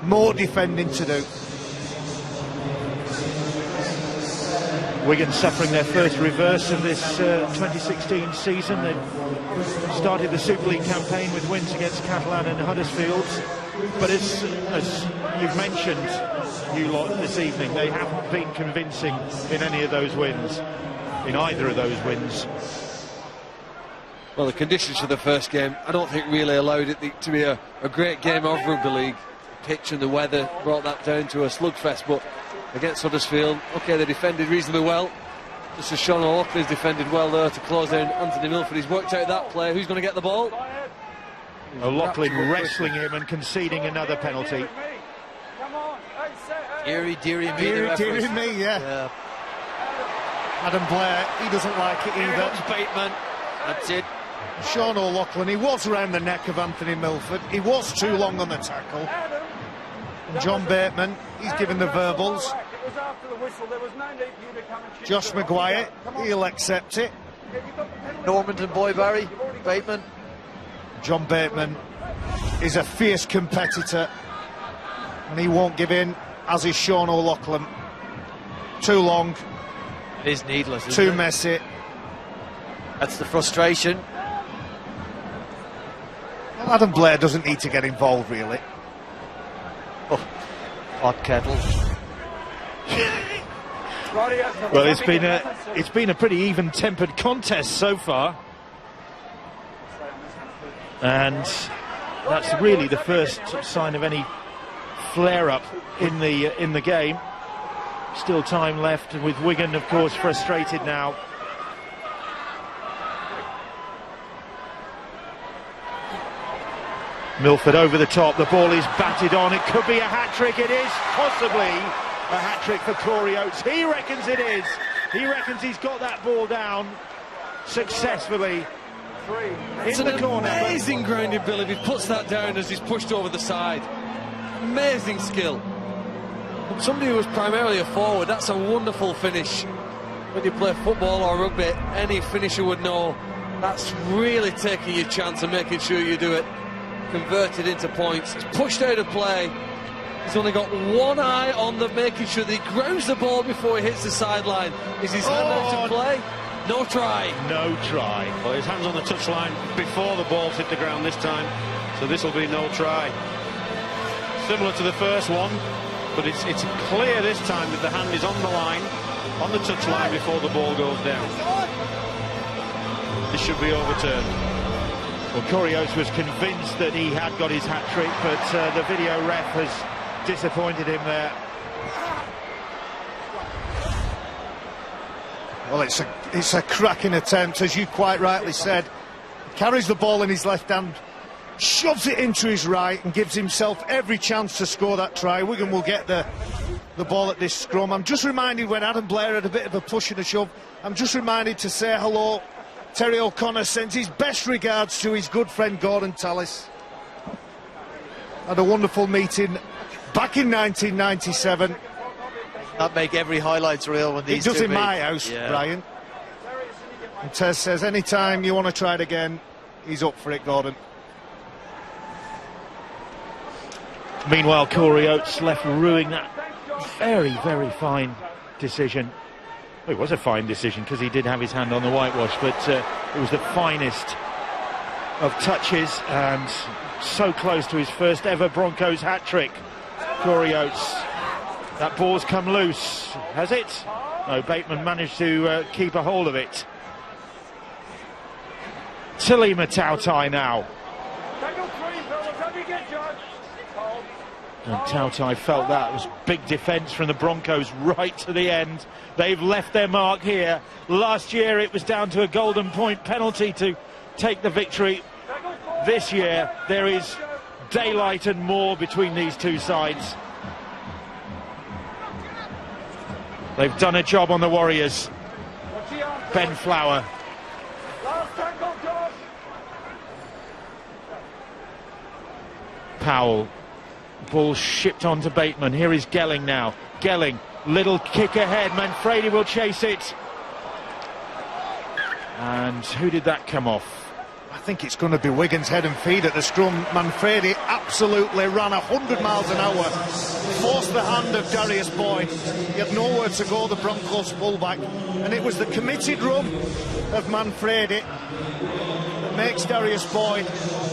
more defending to do. Wigan suffering their first reverse of this 2016 season. They started the Super League campaign with wins against Catalan and Huddersfield, but as you've mentioned, you lot, this evening, they haven't been convincing in any of those wins, in either of those wins. Well, the conditions for the first game, I don't think really allowed it to be a great game of rugby league. The pitch and the weather brought that down to a slugfest, but against Huddersfield, okay, they defended reasonably well. Just as Sean O'Loughlin's defended well there to close down Anthony Milford. He's worked out that play. Who's going to get the ball? O'Loughlin wrestling him and conceding another penalty. Deary me, yeah. Adam Blair, he doesn't like it either. Bateman, that's it. Sean O'Loughlin, he was around the neck of Anthony Milford. He was too long on the tackle. And John Bateman, he's given the verbals. Josh Maguire, he'll accept it. Normanton boy Barry, Bateman. John Bateman is a fierce competitor, and he won't give in, as is Sean O'Loughlin. Too long. It is needless, isn't too it? messy. That's the frustration. Well, Adam Blair doesn't need to get involved, really. Oh, hot kettle. Well, it's been a pretty even-tempered contest so far, and that's really the first sign of any flare-up in the game. Still time left, with Wigan, of course, frustrated now. Milford over the top, the ball is batted on, it could be a hat-trick, it is possibly a hat-trick for Corey Oates. He reckons it is. He reckons he's got that ball down successfully. It's an amazing grounding, Bill, if he puts that down as he's pushed over the side. Amazing skill. From somebody who was primarily a forward, that's a wonderful finish. When you play football or rugby, any finisher would know that's really taking your chance and making sure you do it. Converted into points. It's pushed out of play. He's only got one eye on making sure that he grounds the ball before he hits the sideline. Is his hand out to play? No try. No try. Well, his hand's on the touchline before the ball's hit the ground this time, so this will be no try. Similar to the first one, but it's clear this time that the hand is on the line, on the touchline before the ball goes down. This should be overturned. Well, Corey Oates was convinced that he had got his hat-trick, but the video ref has disappointed him there. Well, it's a cracking attempt, as you quite rightly said. He carries the ball in his left hand, shoves it into his right, and gives himself every chance to score that try. Wigan will get the ball at this scrum. I'm just reminded when Adam Blair had a bit of a push and a shove, I'm just reminded to say hello. Terry O'Connor sends his best regards to his good friend Gordon Tallis. Had a wonderful meeting back in 1997. That make every highlights reel when these It does two in meet. my house, yeah. Brian. And Tez says anytime you want to try it again, he's up for it, Gordon. Meanwhile, Corey Oates left ruining that very, very fine decision. Well, it was a fine decision because he did have his hand on the whitewash, but it was the finest of touches and so close to his first ever Broncos hat-trick. Corey Oates. That ball's come loose. Has it? No, Bateman managed to keep a hold of it. Tilly Matautai now. And Tautai felt that was big defence from the Broncos right to the end. They've left their mark here. Last year it was down to a golden point penalty to take the victory. This year there is daylight and more between these two sides. They've done a job on the Warriors. Ben Flower. Powell. Ball shipped on to Bateman. Here is Gelling now. Gelling, little kick ahead. Manfredi will chase it. And who did that come off? I think it's going to be Wigan's head and feet at the scrum. Manfredi absolutely ran 100 miles an hour, forced the hand of Darius Boyd. He had nowhere to go, the Broncos fullback, and it was the committed run of Manfredi that makes Darius Boyd.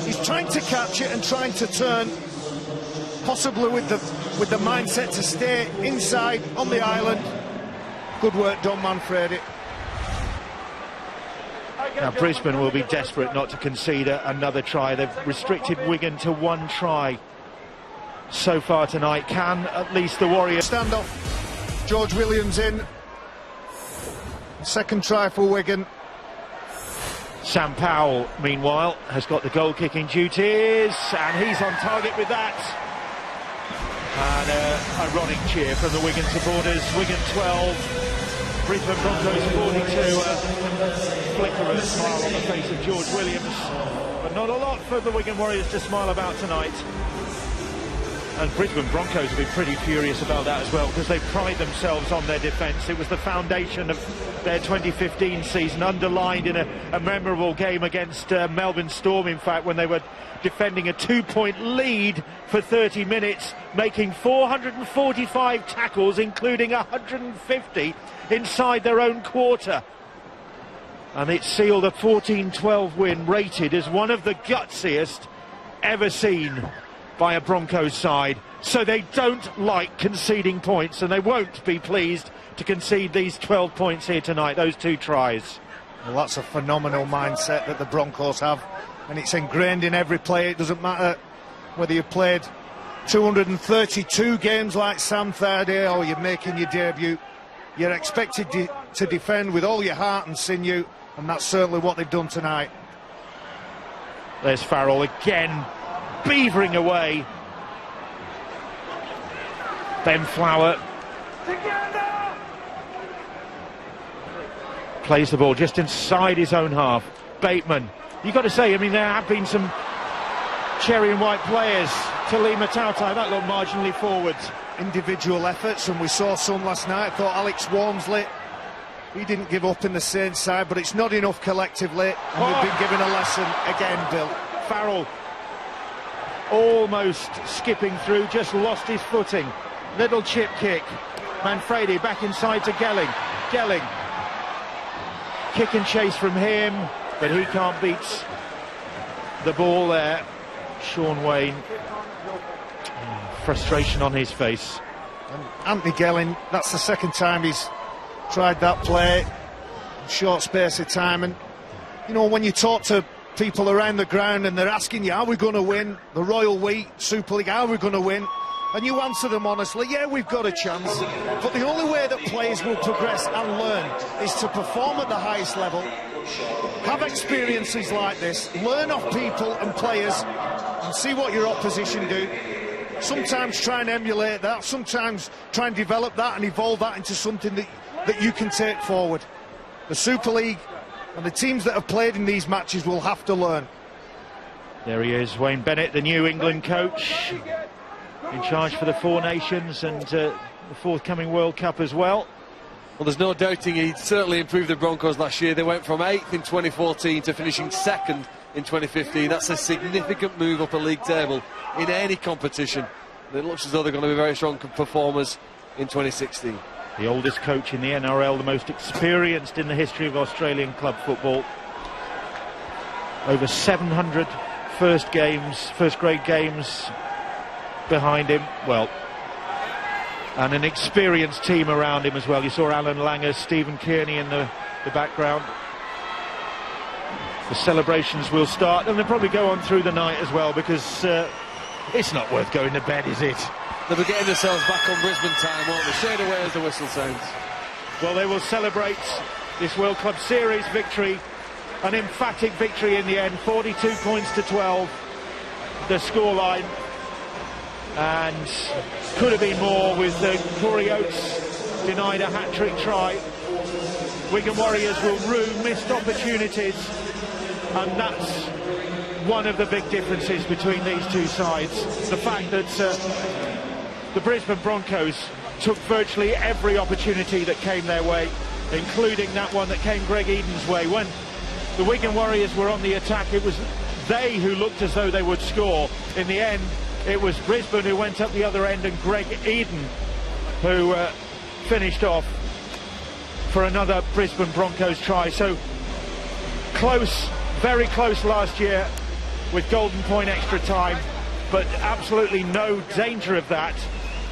He's trying to catch it and trying to turn, possibly with the mindset to stay inside on the island. Good work done, Manfredi. Now Brisbane will be desperate not to concede another try. They've restricted Wigan to one try so far tonight. Can at least the Warriors stand off? George Williams in. Second try for Wigan. Sam Powell, meanwhile, has got the goal-kicking duties, and he's on target with that. And a ironic cheer from the Wigan supporters. Wigan 12, Brisbane Broncos 42. Flicker of a smile on the face of George Williams, but not a lot for the Wigan Warriors to smile about tonight. And Brisbane Broncos will be pretty furious about that as well, because they pride themselves on their defence. It was the foundation of their 2015 season, underlined in a memorable game against Melbourne Storm, in fact, when they were defending a 2-point lead for 30 minutes, making 445 tackles, including 150 inside their own quarter. And it sealed a 14-12 win, rated as one of the gutsiest ever seen by a Broncos side. So they don't like conceding points, and they won't be pleased to concede these 12 points here tonight, those two tries. Well, that's a phenomenal mindset that the Broncos have, and it's ingrained in every player. It doesn't matter whether you've played 232 games like Sam Thaiday or you're making your debut. You're expected to defend with all your heart and sinew, and that's certainly what they've done tonight. There's Farrell again, beavering away. Ben Flower plays the ball just inside his own half. Bateman, you've got to say, I mean, there have been some cherry and white players. Talima Tautai, that looked marginally forward. Individual efforts, and we saw some last night. I thought Alex Walmsley, he didn't give up in the same side, but it's not enough collectively, and we've been given a lesson again, Bill. Farrell almost skipping through, just lost his footing. Little chip kick. Manfredi back inside to Gelling. Gelling, kick and chase from him, but he can't beat the ball there. Sean Wayne, frustration on his face. And Anthony Gelling, that's the second time he's tried that play in short space of time. And you know, when you talk to people around the ground and they're asking you, are we going to win the Royal Wheat Super League, are we going to win, and you answer them honestly, yeah, we've got a chance. But the only way that players will progress and learn is to perform at the highest level, have experiences like this, learn off people and players, and see what your opposition do. Sometimes try and emulate that, sometimes try and develop that and evolve that into something that you can take forward. The Super League and the teams that have played in these matches will have to learn. There he is, Wayne Bennett, the new England coach, in charge for the Four Nations and the forthcoming World Cup as well. Well, there's no doubting he certainly improved the Broncos last year. They went from 8th in 2014 to finishing 2nd in 2015. That's a significant move up a league table in any competition. It looks as though they're going to be very strong performers in 2016. The oldest coach in the NRL, the most experienced in the history of Australian club football. Over 700 first grade games behind him. Well, and an experienced team around him as well. You saw Alan Langer, Stephen Kearney in the background. The celebrations will start, and they'll probably go on through the night as well, because it's not worth going to bed, is it? They'll be getting themselves back on Brisbane time, won't they? Straight away as the whistle sounds. Well, they will celebrate this World Cup Series victory, an emphatic victory in the end, 42 points to 12, the scoreline, and could have been more with Corey Oates denied a hat-trick try. Wigan Warriors will rue missed opportunities, and that's one of the big differences between these two sides. The fact that the Brisbane Broncos took virtually every opportunity that came their way, including that one that came Greg Eden's way. When the Wigan Warriors were on the attack, it was they who looked as though they would score. In the end, it was Brisbane who went up the other end, and Greg Eden who finished off for another Brisbane Broncos try. So close, very close last year with golden point extra time, but absolutely no danger of that